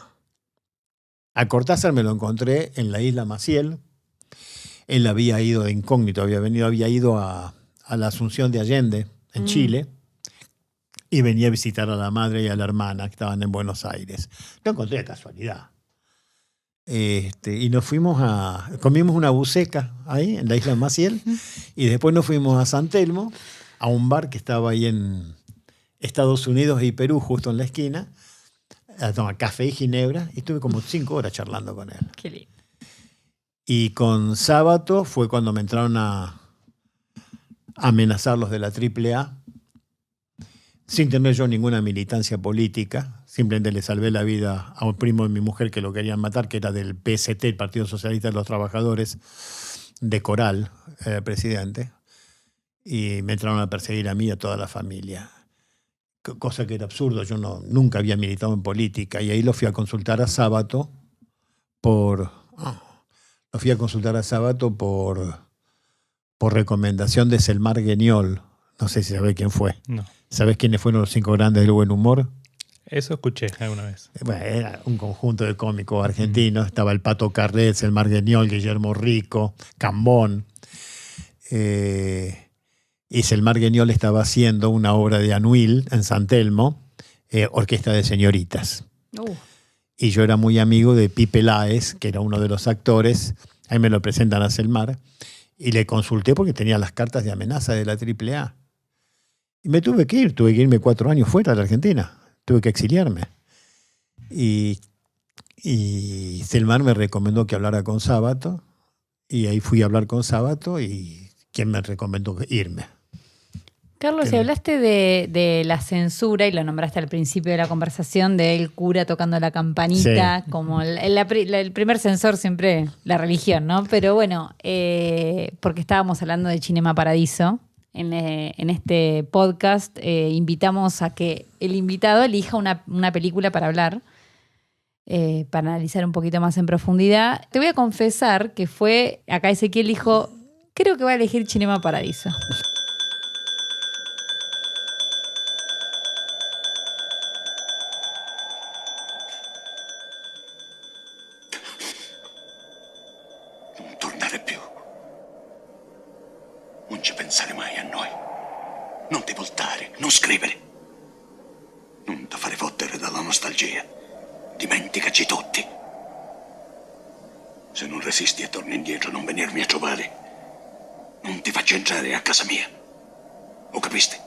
[SPEAKER 3] A Cortázar me lo encontré en la isla Maciel. Él había ido de incógnito, había ido a la Asunción de Allende, en Chile, y venía a visitar a la madre y a la hermana que estaban en Buenos Aires. Lo encontré de casualidad. Y nos comimos una buceca ahí, en la isla Maciel, y después nos fuimos a San Telmo, a un bar que estaba ahí en Estados Unidos y Perú, justo en la esquina, a tomar café y ginebra, y estuve como 5 horas charlando con él.
[SPEAKER 2] Qué lindo.
[SPEAKER 3] Y con Sábato fue cuando me entraron a amenazar los de la AAA, sin tener yo ninguna militancia política. Simplemente le salvé la vida a un primo de mi mujer que lo querían matar, que era del PST, el Partido Socialista de los Trabajadores, de Coral, presidente. Y me entraron a perseguir a mí y a toda la familia. Cosa que era absurdo, yo nunca había militado en política. Y ahí lo fui a consultar a Sábato por recomendación de Selmar Guiñol. No sé si sabés quién fue.
[SPEAKER 1] No.
[SPEAKER 3] ¿Sabés quiénes fueron los 5 grandes del buen humor?
[SPEAKER 1] Eso escuché alguna vez.
[SPEAKER 3] Bueno, era un conjunto de cómicos argentinos. Estaba el Pato Carret, Selmar Guiñol, Guillermo Rico, Cambón. Y Selmar Guiñol estaba haciendo una obra de Anuil en San Telmo, Orquesta de Señoritas. Y yo era muy amigo de Pipe Láez, que era uno de los actores. Ahí me lo presentan a Selmar. Y le consulté porque tenía las cartas de amenaza de la AAA. Y me tuve que irme 4 años fuera de la Argentina. Tuve que exiliarme. Y Selmar me recomendó que hablara con Sábato. Y ahí fui a hablar con Sábato y quien me recomendó irme.
[SPEAKER 2] Carlos, si hablaste de la censura, y lo nombraste al principio de la conversación, del cura tocando la campanita, sí, como el primer censor siempre, la religión, ¿no? Pero bueno, porque estábamos hablando de Cinema Paradiso, en este podcast invitamos a que el invitado elija una película para hablar, para analizar un poquito más en profundidad. Te voy a confesar que acá Ezequiel dijo, creo que va a elegir Cinema Paradiso.
[SPEAKER 4] Non ci pensare mai a noi. Non ti voltare, non scrivere. Non ti fare fottere dalla nostalgia. Dimenticaci tutti. Se non resisti e torni indietro, non venirmi a trovare. Non ti faccio entrare a casa mia. Lo capiste?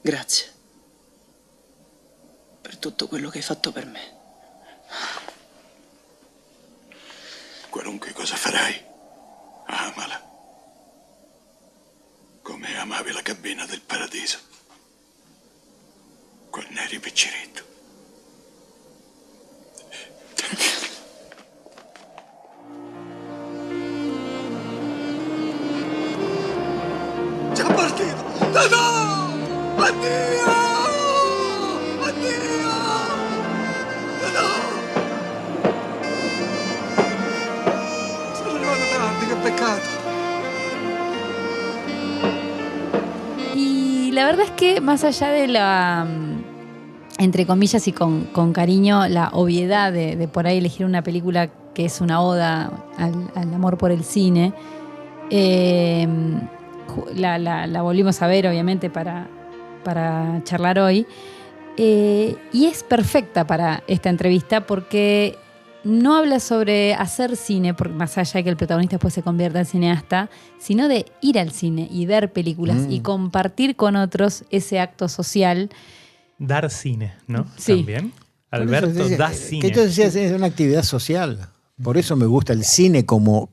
[SPEAKER 5] Grazie per tutto quello che hai fatto per me.
[SPEAKER 4] Qualunque cosa farai, amala. Come amavi la cabina del paradiso. Quando eri picciretto. Già partito! No! Addio! Addio! No! ¡Qué pecado!
[SPEAKER 2] Y la verdad es que más allá de la, entre comillas y con cariño, la obviedad de por ahí elegir una película que es una oda al amor por el cine, la volvimos a ver obviamente para charlar hoy, y es perfecta para esta entrevista porque no habla sobre hacer cine, porque más allá de que el protagonista después se convierta en cineasta, sino de ir al cine y ver películas y compartir con otros ese acto social.
[SPEAKER 1] Dar cine, ¿no?
[SPEAKER 2] Sí.
[SPEAKER 1] También. Alberto da cine.
[SPEAKER 3] Que tú decías, es una actividad social. Por eso me gusta el cine como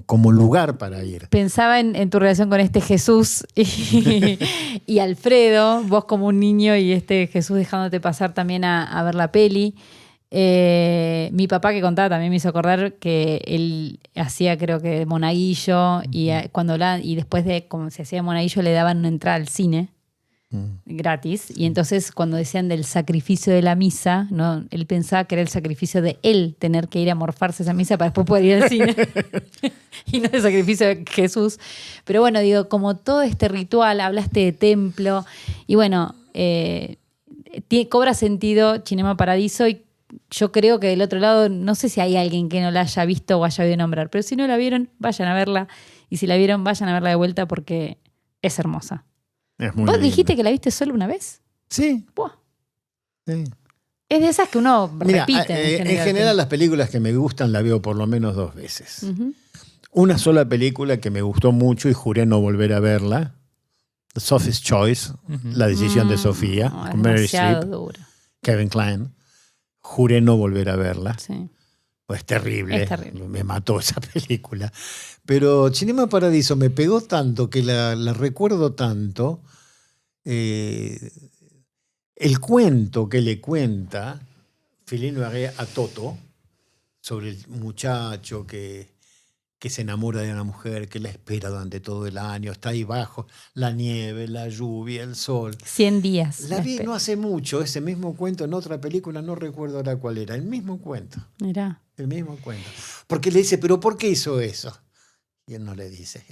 [SPEAKER 3] como lugar para ir.
[SPEAKER 2] Pensaba en tu relación con este Jesús y Alfredo, vos como un niño y este Jesús dejándote pasar también a ver la peli. Mi papá que contaba también me hizo acordar que él hacía, creo que, monaguillo y después de como se hacía monaguillo le daban una entrada al cine gratis, y entonces cuando decían del sacrificio de la misa, ¿no? Él pensaba que era el sacrificio de él tener que ir a morfarse esa misa para después poder ir al cine y no el sacrificio de Jesús. Pero bueno, digo, como todo este ritual, hablaste de templo y bueno, cobra sentido Cinema Paradiso, y yo creo que del otro lado, no sé si hay alguien que no la haya visto o haya oído nombrar, pero si no la vieron, vayan a verla, y si la vieron, vayan a verla de vuelta porque es hermosa.
[SPEAKER 3] Es muy
[SPEAKER 2] ¿Vos
[SPEAKER 3] linda.
[SPEAKER 2] dijiste que la viste solo una vez?
[SPEAKER 3] Sí.
[SPEAKER 2] Buah.
[SPEAKER 3] Sí.
[SPEAKER 2] Es de esas que uno
[SPEAKER 3] Mira,
[SPEAKER 2] repite.
[SPEAKER 3] en general las películas que me gustan las veo por lo menos 2 veces.
[SPEAKER 2] Ujú.
[SPEAKER 3] Una sola película que me gustó mucho y juré no volver a verla, Sophie's Choice, La decisión de Sofía,
[SPEAKER 2] No, es
[SPEAKER 3] con Meryl
[SPEAKER 2] demasiado
[SPEAKER 3] Streep,
[SPEAKER 2] dura.
[SPEAKER 3] Kevin Kline. Juré no volver a verla.
[SPEAKER 2] Sí.
[SPEAKER 3] Pues terrible.
[SPEAKER 2] Es terrible.
[SPEAKER 3] Me mató esa película. Pero Cinema Paradiso me pegó tanto que la recuerdo tanto. El cuento que le cuenta Philippe Noiret a Toto sobre el muchacho que se enamora de una mujer, que la espera durante todo el año, está ahí bajo la nieve, la lluvia, el sol.
[SPEAKER 2] 100 días.
[SPEAKER 3] La vi no hace mucho, ese mismo cuento en otra película, no recuerdo ahora cuál era, el mismo cuento.
[SPEAKER 2] Mirá.
[SPEAKER 3] El mismo cuento. Porque le dice, ¿pero por qué hizo eso? Y él no le dice,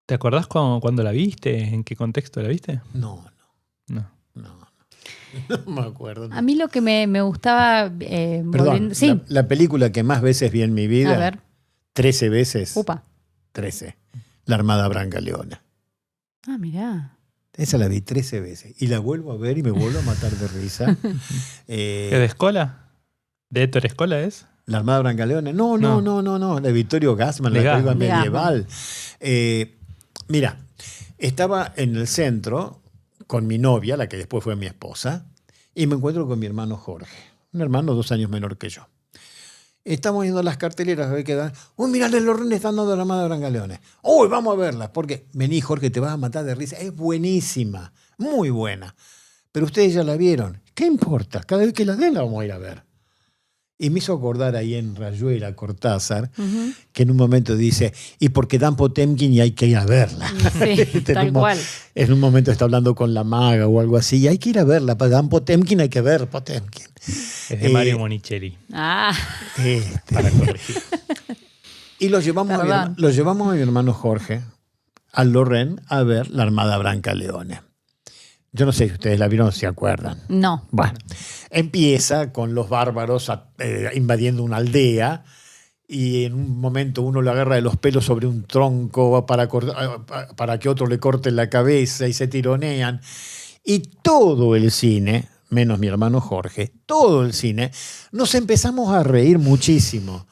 [SPEAKER 1] ¿Te acordás cuando la viste? ¿En qué contexto la viste?
[SPEAKER 3] No.
[SPEAKER 1] No.
[SPEAKER 3] No me acuerdo.
[SPEAKER 2] A mí lo que me gustaba...
[SPEAKER 3] Perdón,
[SPEAKER 2] volviendo- sí,
[SPEAKER 3] la película que más veces vi en mi vida,
[SPEAKER 2] a ver.
[SPEAKER 3] 13 veces,
[SPEAKER 2] Upa.
[SPEAKER 3] 13, La Armada Brancaleona.
[SPEAKER 2] Ah, mirá.
[SPEAKER 3] Esa la vi 13 veces. Y la vuelvo a ver y me vuelvo a matar de risa.
[SPEAKER 1] ¿Es de Escola? ¿De Héctor Escola es?
[SPEAKER 3] La Armada Brancaleona. No. De Vittorio Gassman,
[SPEAKER 1] De
[SPEAKER 3] la película
[SPEAKER 2] Gassman.
[SPEAKER 3] medieval. Mira, estaba en el centro con mi novia, la que después fue mi esposa, y me encuentro con mi hermano Jorge, un hermano 2 años menor que yo. Estamos viendo las carteleras a ver qué dan. Uy, mirá, los Lorraine están dando La Armada Brancaleona. Uy, vamos a verla, porque vení, Jorge, te vas a matar de risa. Es buenísima, muy buena. Pero ustedes ya la vieron. ¿Qué importa? Cada vez que la den la vamos a ir a ver. Y me hizo acordar ahí en Rayuela, Cortázar, que en un momento dice, y porque dan Potemkin y hay que ir a verla.
[SPEAKER 2] Sí, tal cual.
[SPEAKER 3] En un momento está hablando con la maga o algo así, y hay que ir a verla. Para Dan Potemkin hay que ver Potemkin.
[SPEAKER 1] Es de Mario Monicelli,
[SPEAKER 2] Ah,
[SPEAKER 1] para corregir.
[SPEAKER 3] Y lo llevamos a mi hermano Jorge, al Lorraine, a ver La Armada Brancaleona. Yo no sé si ustedes la vieron o se acuerdan.
[SPEAKER 2] no.
[SPEAKER 3] Bueno, empieza con los bárbaros invadiendo una aldea y en un momento uno lo agarra de los pelos sobre un tronco para que otro le corte la cabeza y se tironean. Y todo el cine, menos mi hermano Jorge, todo el cine, nos empezamos a reír muchísimo.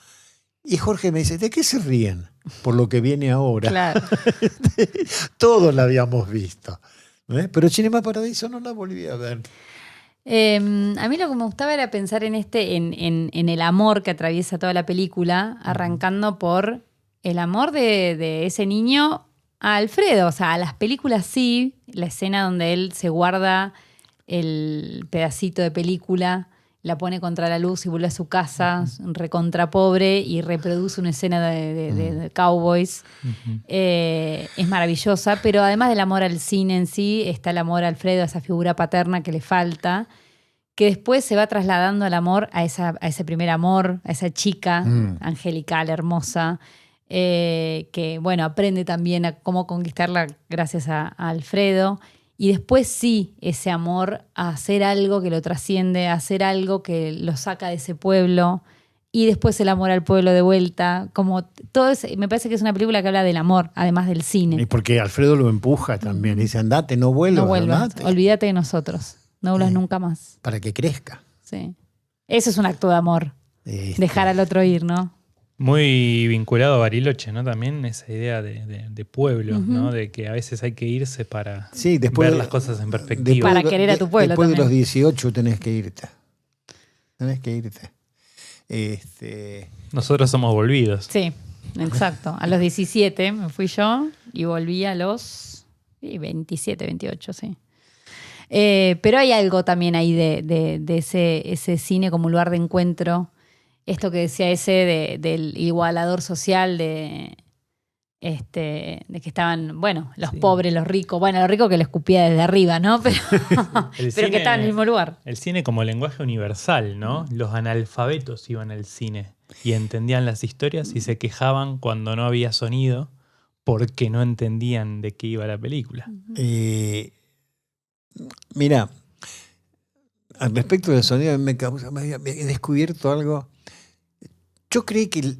[SPEAKER 3] Y Jorge me dice, ¿de qué se ríen? Por lo que viene ahora.
[SPEAKER 2] Claro.
[SPEAKER 3] Todos la habíamos visto. Pero Cinema Paradiso no la volví a ver.
[SPEAKER 2] A mí lo que me gustaba era pensar en el amor que atraviesa toda la película, arrancando por el amor de ese niño a Alfredo. O sea, a las películas sí, la escena donde él se guarda el pedacito de película, la pone contra la luz y vuelve a su casa, recontra pobre, y reproduce una escena de cowboys. Es maravillosa, pero además del amor al cine en sí, está el amor a Alfredo, a esa figura paterna que le falta, que después se va trasladando al amor, a ese primer amor, a esa chica angelical, hermosa, que bueno, aprende también a cómo conquistarla gracias a Alfredo. Y después sí, ese amor a hacer algo que lo trasciende, a hacer algo que lo saca de ese pueblo. Y después el amor al pueblo de vuelta. Como todo me parece que es una película que habla del amor, además del cine.
[SPEAKER 3] Y porque Alfredo lo empuja también. Dice, andate, no vuelvas.
[SPEAKER 2] No vuelvas,
[SPEAKER 3] andate.
[SPEAKER 2] olvídate de nosotros. No vuelvas nunca más.
[SPEAKER 3] Para que crezca.
[SPEAKER 2] Sí. Eso es un acto de amor. Dejar al otro ir, ¿no?
[SPEAKER 1] Muy vinculado a Bariloche, ¿no? También esa idea de pueblo, ¿no? De que a veces hay que irse para ver las cosas en perspectiva.
[SPEAKER 2] Para querer a tu pueblo
[SPEAKER 3] Después
[SPEAKER 2] también.
[SPEAKER 3] de los 18 tenés que irte.
[SPEAKER 1] Nosotros somos volvidos.
[SPEAKER 2] Sí. exacto. A los 17 me fui yo y volví a los 27, 28, sí. Pero hay algo también ahí de ese cine como lugar de encuentro. Esto que decía del igualador social de que estaban, bueno, los pobres, los ricos. Bueno, los ricos que le escupía desde arriba, ¿no? Pero que estaban en el mismo lugar.
[SPEAKER 1] El cine como lenguaje universal, ¿no? Los analfabetos iban al cine y entendían las historias y se quejaban cuando no había sonido porque no entendían de qué iba la película.
[SPEAKER 3] Mira, al respecto del sonido, he descubierto algo. Yo creí que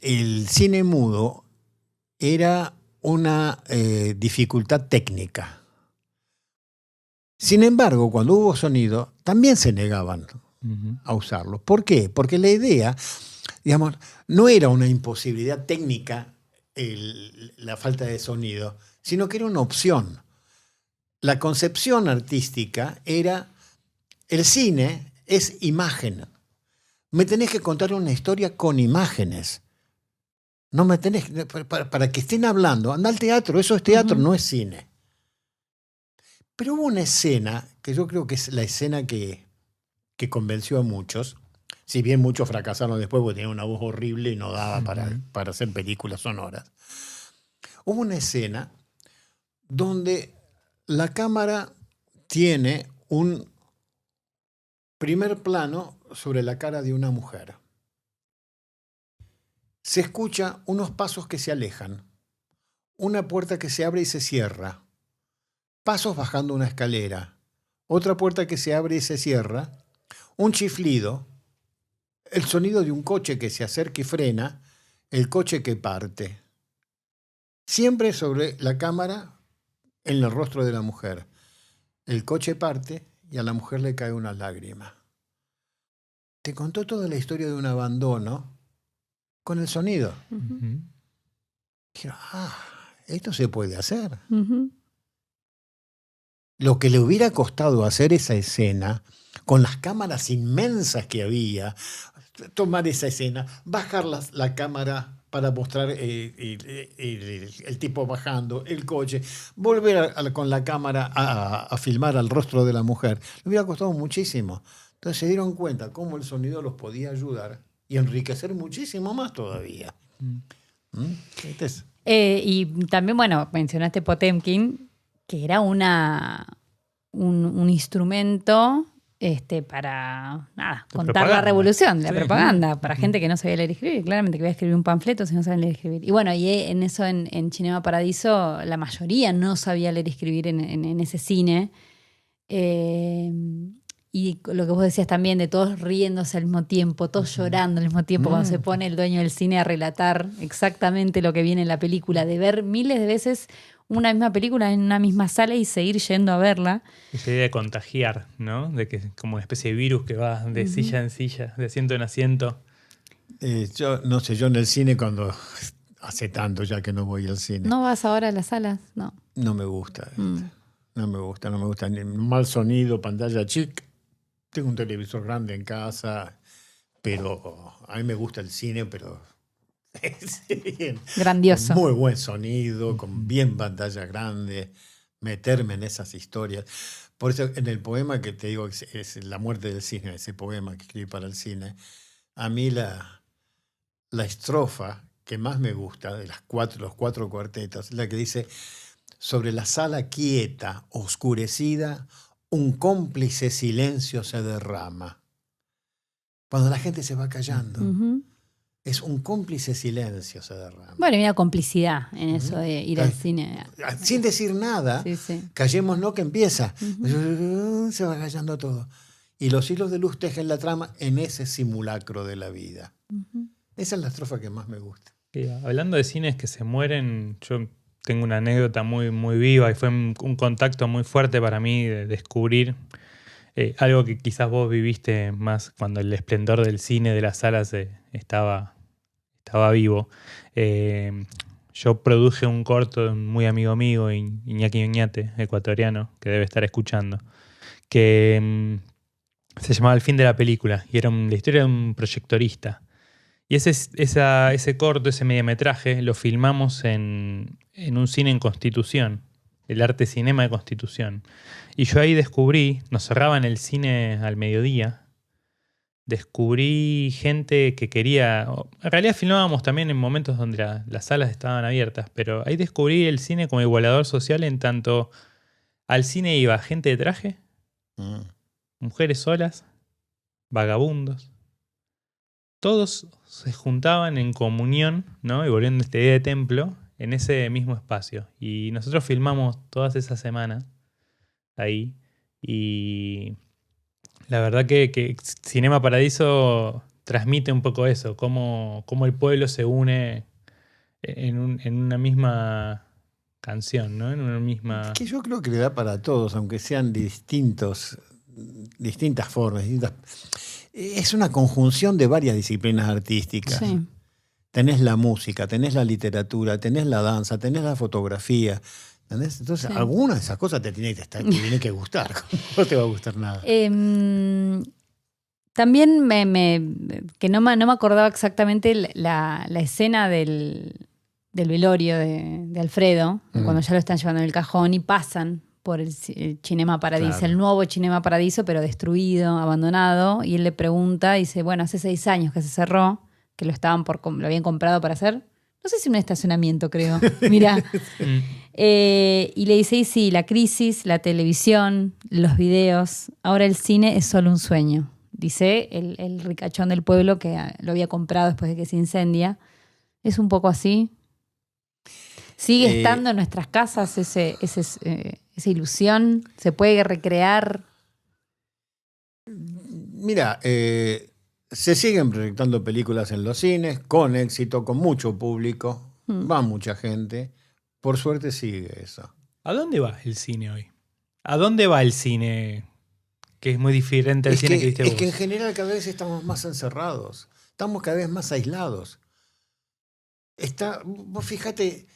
[SPEAKER 3] el cine mudo era una dificultad técnica. Sin embargo, cuando hubo sonido, también se negaban a usarlo. ¿Por qué? Porque la idea, digamos, no era una imposibilidad técnica la falta de sonido, sino que era una opción. La concepción artística era, el cine es imagen. Me tenés que contar una historia con imágenes. No me tenés, para que estén hablando, anda al teatro, eso es teatro, no es cine. Pero hubo una escena, que yo creo que es la escena que convenció a muchos, si bien muchos fracasaron después porque tenían una voz horrible y no daba para hacer películas sonoras. Hubo una escena donde la cámara tiene un primer plano sobre la cara de una mujer. Se escucha unos pasos que se alejan, una puerta que se abre y se cierra, pasos bajando una escalera, otra puerta que se abre y se cierra, un chiflido, el sonido de un coche que se acerca y frena, el coche que parte. Siempre sobre la cámara, en el rostro de la mujer. El coche parte y a la mujer le cae una lágrima. Te contó toda la historia de un abandono con el sonido. Dijeron, esto se puede hacer. Lo que le hubiera costado hacer esa escena, con las cámaras inmensas que había, tomar esa escena, bajar la cámara para mostrar el tipo bajando, el coche, volver con la cámara a filmar al rostro de la mujer, le hubiera costado muchísimo. Entonces se dieron cuenta cómo el sonido los podía ayudar y enriquecer muchísimo más todavía.
[SPEAKER 2] Y también, bueno, mencionaste Potemkin, que era un instrumento para contar la revolución, la propaganda, para gente que no sabía leer y escribir. Claramente que voy a escribir un panfleto si no saben leer y escribir. Y bueno, y en eso, en Cinema Paradiso, la mayoría no sabía leer y escribir en ese cine. Y lo que vos decías también, de todos riéndose al mismo tiempo, todos llorando al mismo tiempo, cuando se pone el dueño del cine a relatar exactamente lo que viene en la película, de ver miles de veces una misma película en una misma sala y seguir yendo a verla.
[SPEAKER 1] Esa idea de contagiar, ¿no? De que es como una especie de virus que va de silla en silla, de asiento en asiento.
[SPEAKER 3] Yo no sé, yo en el cine cuando hace tanto ya que no voy al cine.
[SPEAKER 2] ¿No vas ahora a las salas? No.
[SPEAKER 3] No me gusta. No me gusta. Ni mal sonido, pantalla chic. Tengo un televisor grande en casa, pero a mí me gusta el cine, pero
[SPEAKER 2] grandioso.
[SPEAKER 3] Con muy buen sonido, con bien pantalla grande, meterme en esas historias. Por eso en el poema que te digo es La muerte del cine, ese poema que escribí para el cine, a mí la estrofa que más me gusta de los cuatro cuartetos es la que dice: sobre la sala quieta, oscurecida, un cómplice silencio se derrama. Cuando la gente se va callando, es un cómplice silencio se derrama.
[SPEAKER 2] Bueno, y una complicidad en eso de ir al cine.
[SPEAKER 3] Sin decir nada, callémonos que empieza. Se va callando todo. Y los hilos de luz tejen la trama en ese simulacro de la vida. Esa es la estrofa que más me gusta.
[SPEAKER 1] Hablando de cines que se mueren, yo tengo una anécdota muy, muy viva y fue un contacto muy fuerte para mí de descubrir algo que quizás vos viviste más cuando el esplendor del cine, de las salas, estaba vivo. Yo produje un corto de un muy amigo mío, Iñaki Oñate, ecuatoriano, que debe estar escuchando, que se llamaba El fin de la película y era la historia de un proyectorista. Y ese corto, ese mediometraje, lo filmamos en un cine en Constitución, el Arte Cinema de Constitución. Y yo ahí descubrí, nos cerraban el cine al mediodía, descubrí gente que quería... En realidad filmábamos también en momentos donde las salas estaban abiertas, pero ahí descubrí el cine como igualador social en tanto al cine iba gente de traje, mujeres solas, vagabundos. Todos se juntaban en comunión, ¿no? Y volviendo a esta idea de templo, en ese mismo espacio. Y nosotros filmamos todas esas semanas ahí. Y la verdad que Cinema Paradiso transmite un poco eso, cómo el pueblo se une en una misma canción, ¿no? En una misma...
[SPEAKER 3] Que yo creo que le da para todos, aunque sean distintas formas, es una conjunción de varias disciplinas artísticas.
[SPEAKER 2] Sí.
[SPEAKER 3] Tenés la música, tenés la literatura, tenés la danza, tenés la fotografía. ¿Entendés? Entonces,
[SPEAKER 2] Sí.
[SPEAKER 3] alguna de esas cosas te tiene que gustar. No te va a gustar nada.
[SPEAKER 2] También que no me acordaba exactamente la escena del velorio de Alfredo, cuando ya lo están llevando en el cajón y pasan por el Cinema Paradiso,
[SPEAKER 3] Claro.
[SPEAKER 2] el nuevo Cinema Paradiso, pero destruido, abandonado, y él le pregunta, dice, bueno, hace 6 años que se cerró, que lo habían comprado para hacer, no sé si un estacionamiento, creo, mirá. Y le dice, y sí, la crisis, la televisión, los videos, ahora el cine es solo un sueño, dice el ricachón del pueblo que lo había comprado después de que se incendia. Es un poco así. ¿Sigue estando en nuestras casas esa ilusión? ¿Se puede recrear?
[SPEAKER 3] Mira, se siguen proyectando películas en los cines, con éxito, con mucho público, va mucha gente. Por suerte sigue eso.
[SPEAKER 1] ¿A dónde va el cine hoy? ¿A dónde va el cine que es muy diferente al cine que viste vos?
[SPEAKER 3] Es que en general cada vez estamos más encerrados, estamos cada vez más aislados. Vos fíjate,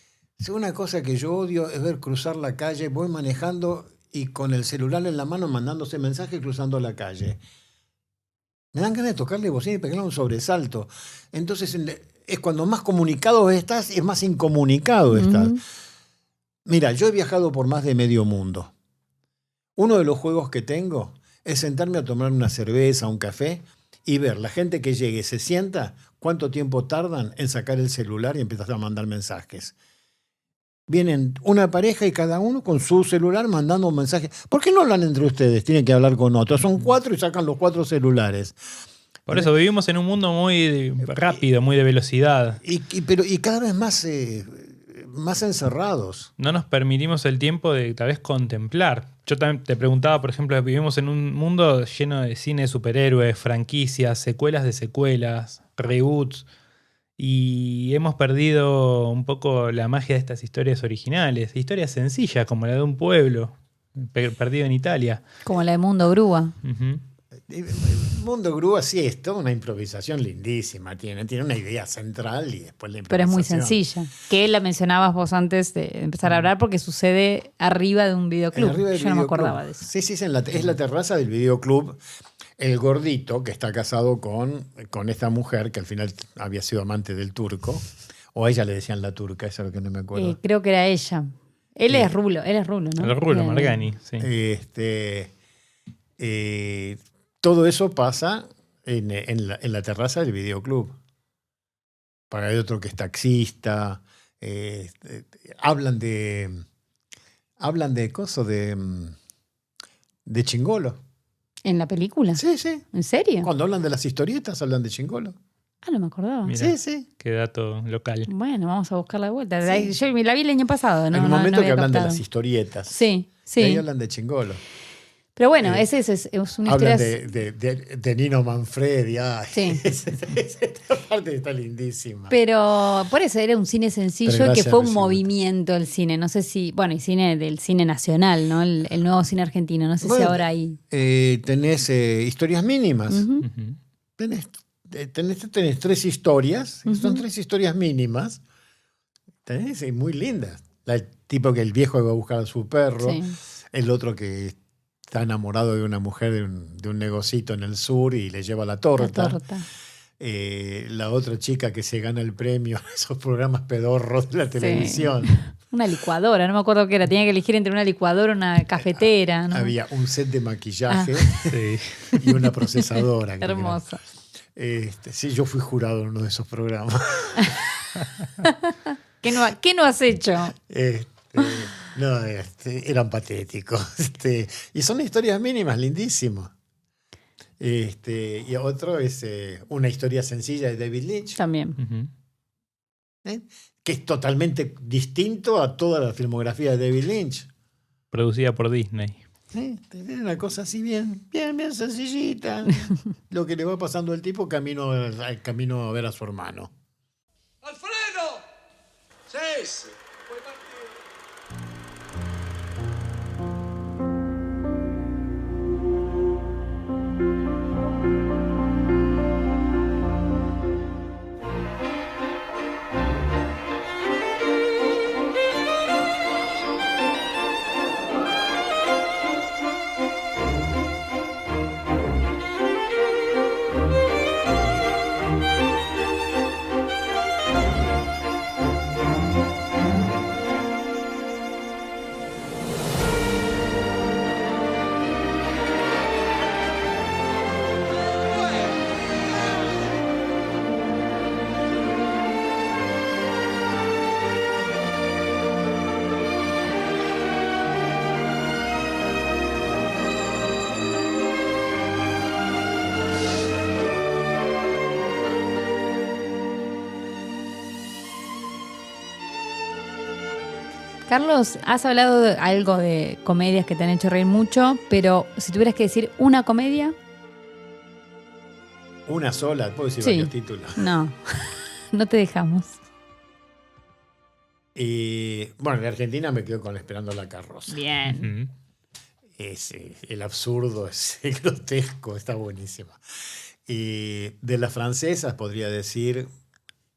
[SPEAKER 3] una cosa que yo odio es ver cruzar la calle, voy manejando y con el celular en la mano mandándose mensajes cruzando la calle. Me dan ganas de tocarle bocina y pegarle un sobresalto. Entonces es cuando más comunicado estás, es más incomunicado estás. Mira, yo he viajado por más de medio mundo. Uno de los juegos que tengo es sentarme a tomar una cerveza, un café y ver la gente que llegue, se sienta, cuánto tiempo tardan en sacar el celular y empezar a mandar mensajes. Vienen una pareja y cada uno con su celular mandando un mensaje. ¿Por qué no hablan entre ustedes? Tienen que hablar con otros. Son 4 y sacan los 4 celulares.
[SPEAKER 1] Por eso vivimos en un mundo muy rápido, muy de velocidad.
[SPEAKER 3] Y cada vez más encerrados.
[SPEAKER 1] No nos permitimos el tiempo de tal vez contemplar. Yo también te preguntaba, por ejemplo, vivimos en un mundo lleno de cine de superhéroes, franquicias, secuelas de secuelas, reboots. Y hemos perdido un poco la magia de estas historias originales. Historias sencillas, como la de un pueblo perdido en Italia.
[SPEAKER 2] Como la de Mundo Grúa.
[SPEAKER 1] Uh-huh.
[SPEAKER 3] El Mundo Grúa sí es toda una improvisación lindísima. Tiene una idea central y después la improvisación.
[SPEAKER 2] Pero es muy sencilla. Que la mencionabas vos antes de empezar a hablar porque sucede arriba de un videoclub.
[SPEAKER 3] Arriba del
[SPEAKER 2] Yo no me
[SPEAKER 3] videoclub.
[SPEAKER 2] acordaba de eso.
[SPEAKER 3] Sí, es la terraza del videoclub. El gordito que está casado con esta mujer que al final había sido amante del turco. O a ella le decían la turca, eso es lo que no me acuerdo.
[SPEAKER 2] Creo que era ella. Él es Rulo, ¿no?
[SPEAKER 1] El Rulo Margani, sí.
[SPEAKER 3] Todo eso pasa en la terraza del videoclub. Para el otro que es taxista. Hablan de cosas de Chingolo.
[SPEAKER 2] ¿En la película?
[SPEAKER 3] Sí, sí.
[SPEAKER 2] ¿En serio?
[SPEAKER 3] Cuando hablan de las historietas, hablan de Chingolo.
[SPEAKER 2] Ah, no me acordaba.
[SPEAKER 1] Mirá,
[SPEAKER 3] Sí.
[SPEAKER 1] qué dato local.
[SPEAKER 2] Bueno, vamos a buscarla de vuelta. Yo la vi el año pasado.
[SPEAKER 3] Hay un momento que hablan de las historietas.
[SPEAKER 2] Sí,
[SPEAKER 3] Y ahí
[SPEAKER 2] sí.
[SPEAKER 3] hablan de Chingolo.
[SPEAKER 2] Pero bueno, es una
[SPEAKER 3] Hablan
[SPEAKER 2] historia...
[SPEAKER 3] de Nino Manfredi. Ay,
[SPEAKER 2] Sí.
[SPEAKER 3] esta parte está lindísima.
[SPEAKER 2] Pero por eso era un cine sencillo
[SPEAKER 3] Pero
[SPEAKER 2] que
[SPEAKER 3] gracias,
[SPEAKER 2] fue un
[SPEAKER 3] Lucy.
[SPEAKER 2] movimiento el cine. No sé si... Bueno, y cine del cine nacional, ¿no? El nuevo cine argentino. No sé si ahora hay...
[SPEAKER 3] Tenés historias mínimas.
[SPEAKER 2] Ujú.
[SPEAKER 1] Uh-huh.
[SPEAKER 3] Tenés 3 historias. Son 3 historias mínimas. Tenés muy lindas. El tipo que el viejo va a buscar a su perro.
[SPEAKER 2] Sí.
[SPEAKER 3] El otro que está enamorado de una mujer de un negocito en el sur y le lleva la torta.
[SPEAKER 2] La torta.
[SPEAKER 3] La otra chica que se gana el premio, esos programas pedorros de la televisión.
[SPEAKER 2] Una licuadora, no me acuerdo qué era. Tenía que elegir entre una licuadora y una cafetera, ¿no?
[SPEAKER 3] Había un set de maquillaje
[SPEAKER 1] Sí.
[SPEAKER 3] y una procesadora. creo que era.
[SPEAKER 2] Hermoso.
[SPEAKER 3] Sí, yo fui jurado en uno de esos programas.
[SPEAKER 2] ¿Qué no has hecho?
[SPEAKER 3] No, eran patéticos. Y son historias mínimas, lindísimos. Y otro es Una historia sencilla de David Lynch,
[SPEAKER 2] También.
[SPEAKER 1] Ujú.
[SPEAKER 3] que es totalmente distinto a toda la filmografía de David Lynch.
[SPEAKER 1] Producida por Disney.
[SPEAKER 3] Tiene una cosa así bien sencillita. Lo que le va pasando al tipo camino a ver a su hermano.
[SPEAKER 4] ¡Alfredo! ¡Sí! Puoi partire.
[SPEAKER 2] Carlos, has hablado de algo de comedias que te han hecho reír mucho, pero si tuvieras que decir una comedia,
[SPEAKER 3] Una sola, puedo decir
[SPEAKER 2] Sí.
[SPEAKER 3] varios títulos.
[SPEAKER 2] no, no te dejamos.
[SPEAKER 3] Y bueno, en Argentina me quedo con Esperando la carroza.
[SPEAKER 2] Bien.
[SPEAKER 1] Ujú.
[SPEAKER 3] El absurdo, es el grotesco, está buenísima. Y de las francesas podría decir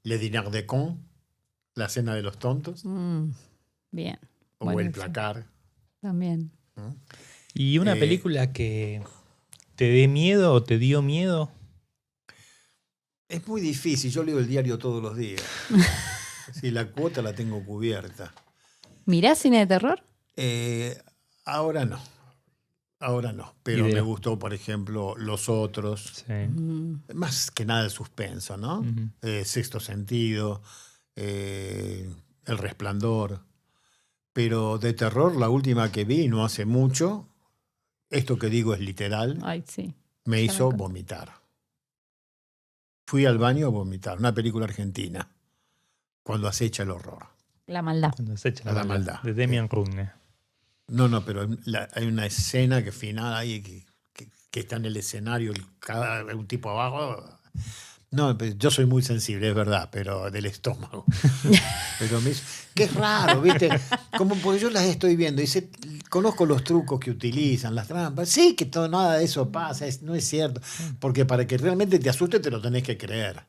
[SPEAKER 3] Le Dîner de Con, La cena de los tontos,
[SPEAKER 2] Bien.
[SPEAKER 3] o El
[SPEAKER 2] Buenísimo.
[SPEAKER 3] placar.
[SPEAKER 2] También.
[SPEAKER 1] ¿Y una película que te dé miedo o te dio miedo?
[SPEAKER 3] Es muy difícil, yo leo el diario todos los días. Sí, la cuota la tengo cubierta.
[SPEAKER 2] ¿Mirás cine de terror?
[SPEAKER 3] Ahora no, pero
[SPEAKER 1] ¿Y de
[SPEAKER 3] me
[SPEAKER 1] los-
[SPEAKER 3] gustó, por ejemplo, Los Otros,
[SPEAKER 1] Sí.
[SPEAKER 3] más que nada el suspenso, ¿no?
[SPEAKER 1] Ujú.
[SPEAKER 3] Sexto Sentido, El Resplandor. Pero de terror, la última que vi no hace mucho, esto que digo es literal,
[SPEAKER 2] Ay, sí.
[SPEAKER 3] me
[SPEAKER 2] ya
[SPEAKER 3] hizo
[SPEAKER 2] me
[SPEAKER 3] vomitar. Fui al baño a vomitar, una película argentina, Cuando acecha el horror.
[SPEAKER 2] La maldad.
[SPEAKER 1] Cuando se echa
[SPEAKER 3] A la maldad.
[SPEAKER 1] De Demian Rugner.
[SPEAKER 3] No, pero hay una escena que final ahí que está en el escenario, un tipo abajo. No, pues, yo soy muy sensible, es verdad, pero del estómago. Pero que es raro, ¿viste? Como porque yo las estoy viendo y conozco los trucos que utilizan, las trampas. Sí, que nada de eso pasa, no es cierto. Porque para que realmente te asuste te lo tenés que creer.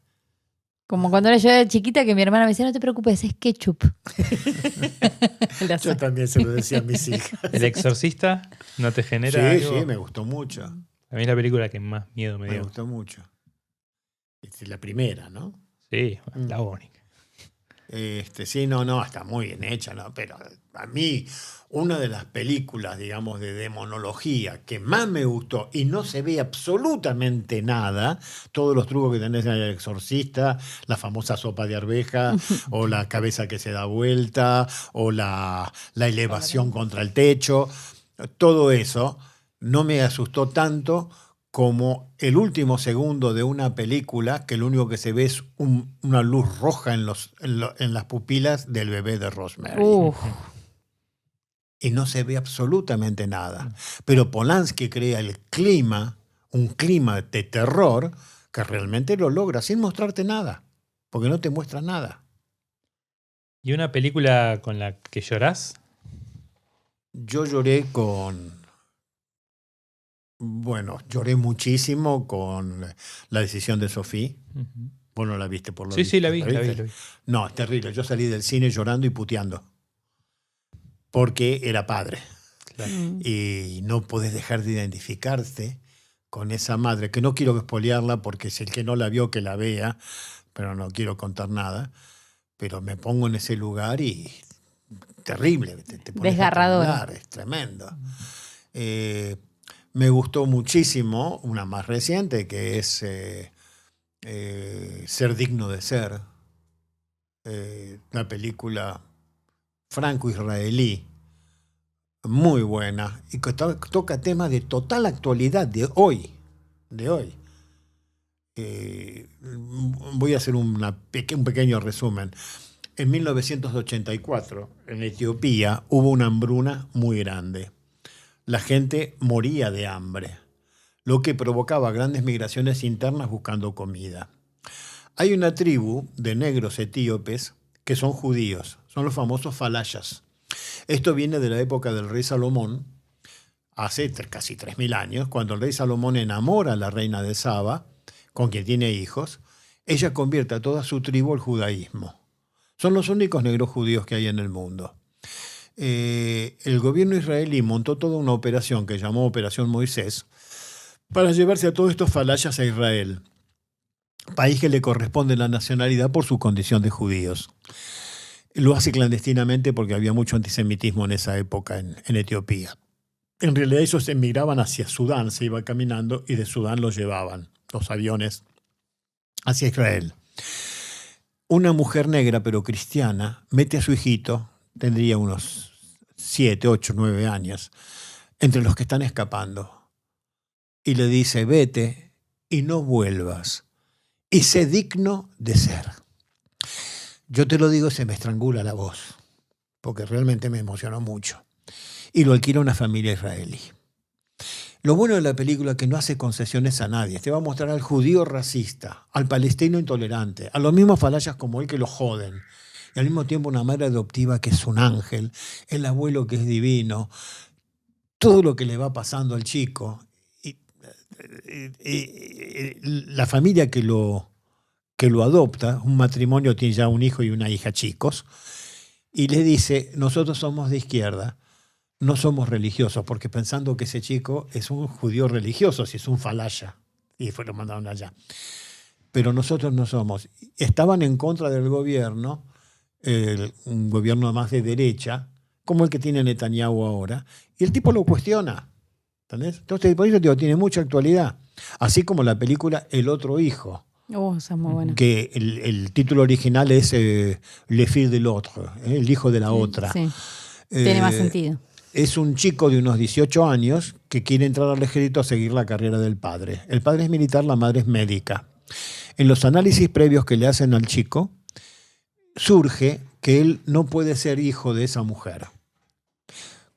[SPEAKER 2] Como cuando era yo de chiquita que mi hermana me decía, no te preocupes, es ketchup.
[SPEAKER 3] Yo también se lo decía a mis hijas.
[SPEAKER 1] ¿El Exorcista no te genera
[SPEAKER 3] Sí,
[SPEAKER 1] algo?
[SPEAKER 3] sí, me gustó mucho.
[SPEAKER 1] A mí es la película que más miedo me
[SPEAKER 3] Me
[SPEAKER 1] dio.
[SPEAKER 3] gustó mucho. La primera, ¿no?
[SPEAKER 1] Sí, la única.
[SPEAKER 3] Sí, no, está muy bien hecha, ¿no? Pero a mí, una de las películas, digamos, de demonología que más me gustó y no se ve absolutamente nada, todos los trucos que tenés en El Exorcista, la famosa sopa de arveja, o la cabeza que se da vuelta, o la elevación contra el techo, todo eso no me asustó tanto como el último segundo de una película que lo único que se ve es una luz roja en las pupilas del bebé de Rosemary. Y no se ve absolutamente nada. Pero Polanski crea el clima, un clima de terror que realmente lo logra sin mostrarte nada, porque no te muestra nada.
[SPEAKER 1] ¿Y una película con la que llorás?
[SPEAKER 3] Yo lloré lloré muchísimo con La decisión de Sophie.
[SPEAKER 1] Ujú.
[SPEAKER 3] Vos no la viste por lo
[SPEAKER 1] Sí,
[SPEAKER 3] visto.
[SPEAKER 1] sí, la vi.
[SPEAKER 3] viste? No, es terrible. Yo salí del cine llorando y puteando. Porque era padre.
[SPEAKER 1] Claro.
[SPEAKER 3] Y no podés dejar de identificarte con esa madre, que no quiero espolearla porque es el que no la vio que la vea, pero no quiero contar nada, pero me pongo en ese lugar y terrible, te pones
[SPEAKER 2] Desgarrador.
[SPEAKER 3] a temblar, es tremendo. Me gustó muchísimo una más reciente que es Ser digno de ser, una película franco-israelí muy buena y que toca temas de total actualidad de hoy. Voy a hacer un pequeño resumen. En 1984, en Etiopía, hubo una hambruna muy grande. La gente moría de hambre, lo que provocaba grandes migraciones internas buscando comida. Hay una tribu de negros etíopes que son judíos, son los famosos falashas. Esto viene de la época del rey Salomón, hace casi 3.000 años, cuando el rey Salomón enamora a la reina de Saba, con quien tiene hijos, ella convierte a toda su tribu al judaísmo. Son los únicos negros judíos que hay en el mundo. El gobierno israelí montó toda una operación que llamó Operación Moisés para llevarse a todos estos falashas a Israel, país que le corresponde la nacionalidad por su condición de judíos. Lo hace clandestinamente porque había mucho antisemitismo en esa época en Etiopía. En realidad ellos emigraban hacia Sudán, se iba caminando y de Sudán los llevaban, los aviones, hacia Israel. Una mujer negra pero cristiana mete a su hijito, tendría unos 7, 8, 9 años, entre los que están escapando. Y le dice, vete y no vuelvas. Y sé digno de ser. Yo te lo digo, se me estrangula la voz, porque realmente me emocionó mucho. Y lo alquila una familia israelí. Lo bueno de la película es que no hace concesiones a nadie. Te va a mostrar al judío racista, al palestino intolerante, a los mismos falashas como él que lo joden. Y al mismo tiempo una madre adoptiva que es un ángel, el abuelo que es divino, todo lo que le va pasando al chico. Y la familia que lo adopta, un matrimonio tiene ya un hijo y una hija chicos, y le dice, nosotros somos de izquierda, no somos religiosos, porque pensando que ese chico es un judío religioso, si es un falasha, y lo mandaron allá. Pero nosotros no somos. Estaban en contra del gobierno, un gobierno más de derecha, como el que tiene Netanyahu ahora, y el tipo lo cuestiona. ¿Entendés? Entonces, por eso digo, tiene mucha actualidad. Así como la película El otro hijo.
[SPEAKER 2] Esa es muy buena.
[SPEAKER 3] Que el título original es Le fils de l'autre, el hijo de la otra.
[SPEAKER 2] Sí. Tiene más sentido.
[SPEAKER 3] Es un chico de unos 18 años que quiere entrar al ejército a seguir la carrera del padre. El padre es militar, la madre es médica. En los análisis previos que le hacen al chico, surge que él no puede ser hijo de esa mujer.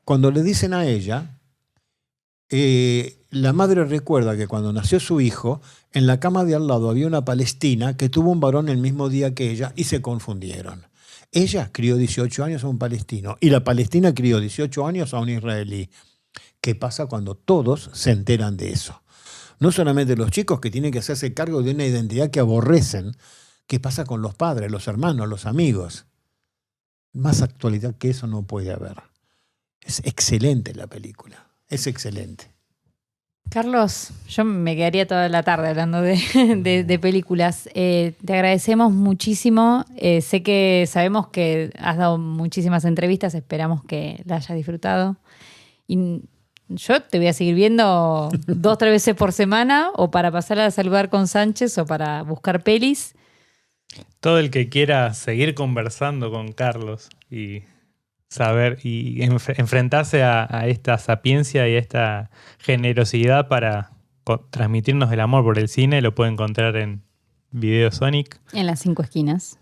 [SPEAKER 3] Cuando le dicen a ella, la madre recuerda que cuando nació su hijo, en la cama de al lado había una palestina que tuvo un varón el mismo día que ella y se confundieron. Ella crió 18 años a un palestino y la palestina crió 18 años a un israelí. ¿Qué pasa cuando todos se enteran de eso? No solamente los chicos que tienen que hacerse cargo de una identidad que aborrecen. ¿Qué pasa con los padres, los hermanos, los amigos? Más actualidad que eso no puede haber. Es excelente la película. Es excelente.
[SPEAKER 2] Carlos, yo me quedaría toda la tarde hablando de películas. Te agradecemos muchísimo. Sabemos que has dado muchísimas entrevistas, esperamos que la hayas disfrutado. Y yo te voy a seguir viendo 2 o 3 veces por semana, o para pasar a saludar con Sánchez, o para buscar pelis.
[SPEAKER 1] Todo el que quiera seguir conversando con Carlos y saber y enfrentarse a esta sapiencia y a esta generosidad para transmitirnos el amor por el cine, lo puede encontrar en Video Sonic.
[SPEAKER 2] En las 5 esquinas.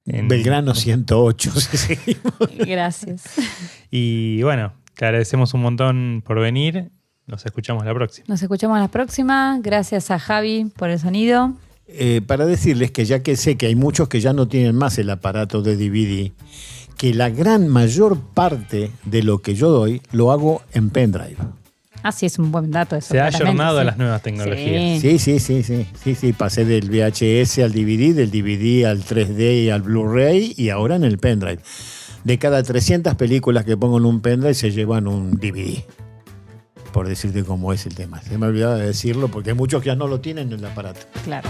[SPEAKER 3] En Belgrano 108.
[SPEAKER 2] Gracias.
[SPEAKER 1] Y bueno, te agradecemos un montón por venir. Nos escuchamos la próxima.
[SPEAKER 2] Nos escuchamos la próxima. Gracias a Javi por el sonido.
[SPEAKER 3] Para decirles que ya que sé que hay muchos que ya no tienen más el aparato de DVD, que la gran mayor parte de lo que yo doy lo hago en pendrive.
[SPEAKER 2] Ah, sí, es un buen dato eso.
[SPEAKER 1] Se ha ayornado a las nuevas tecnologías.
[SPEAKER 3] Sí. Pasé del VHS al DVD, del DVD al 3D y al Blu-ray y ahora en el pendrive. De cada 300 películas que pongo en un pendrive se llevan un DVD. por decirte cómo es el tema. Se me ha olvidado de decirlo porque hay muchos que ya no lo tienen en el aparato.
[SPEAKER 2] Claro.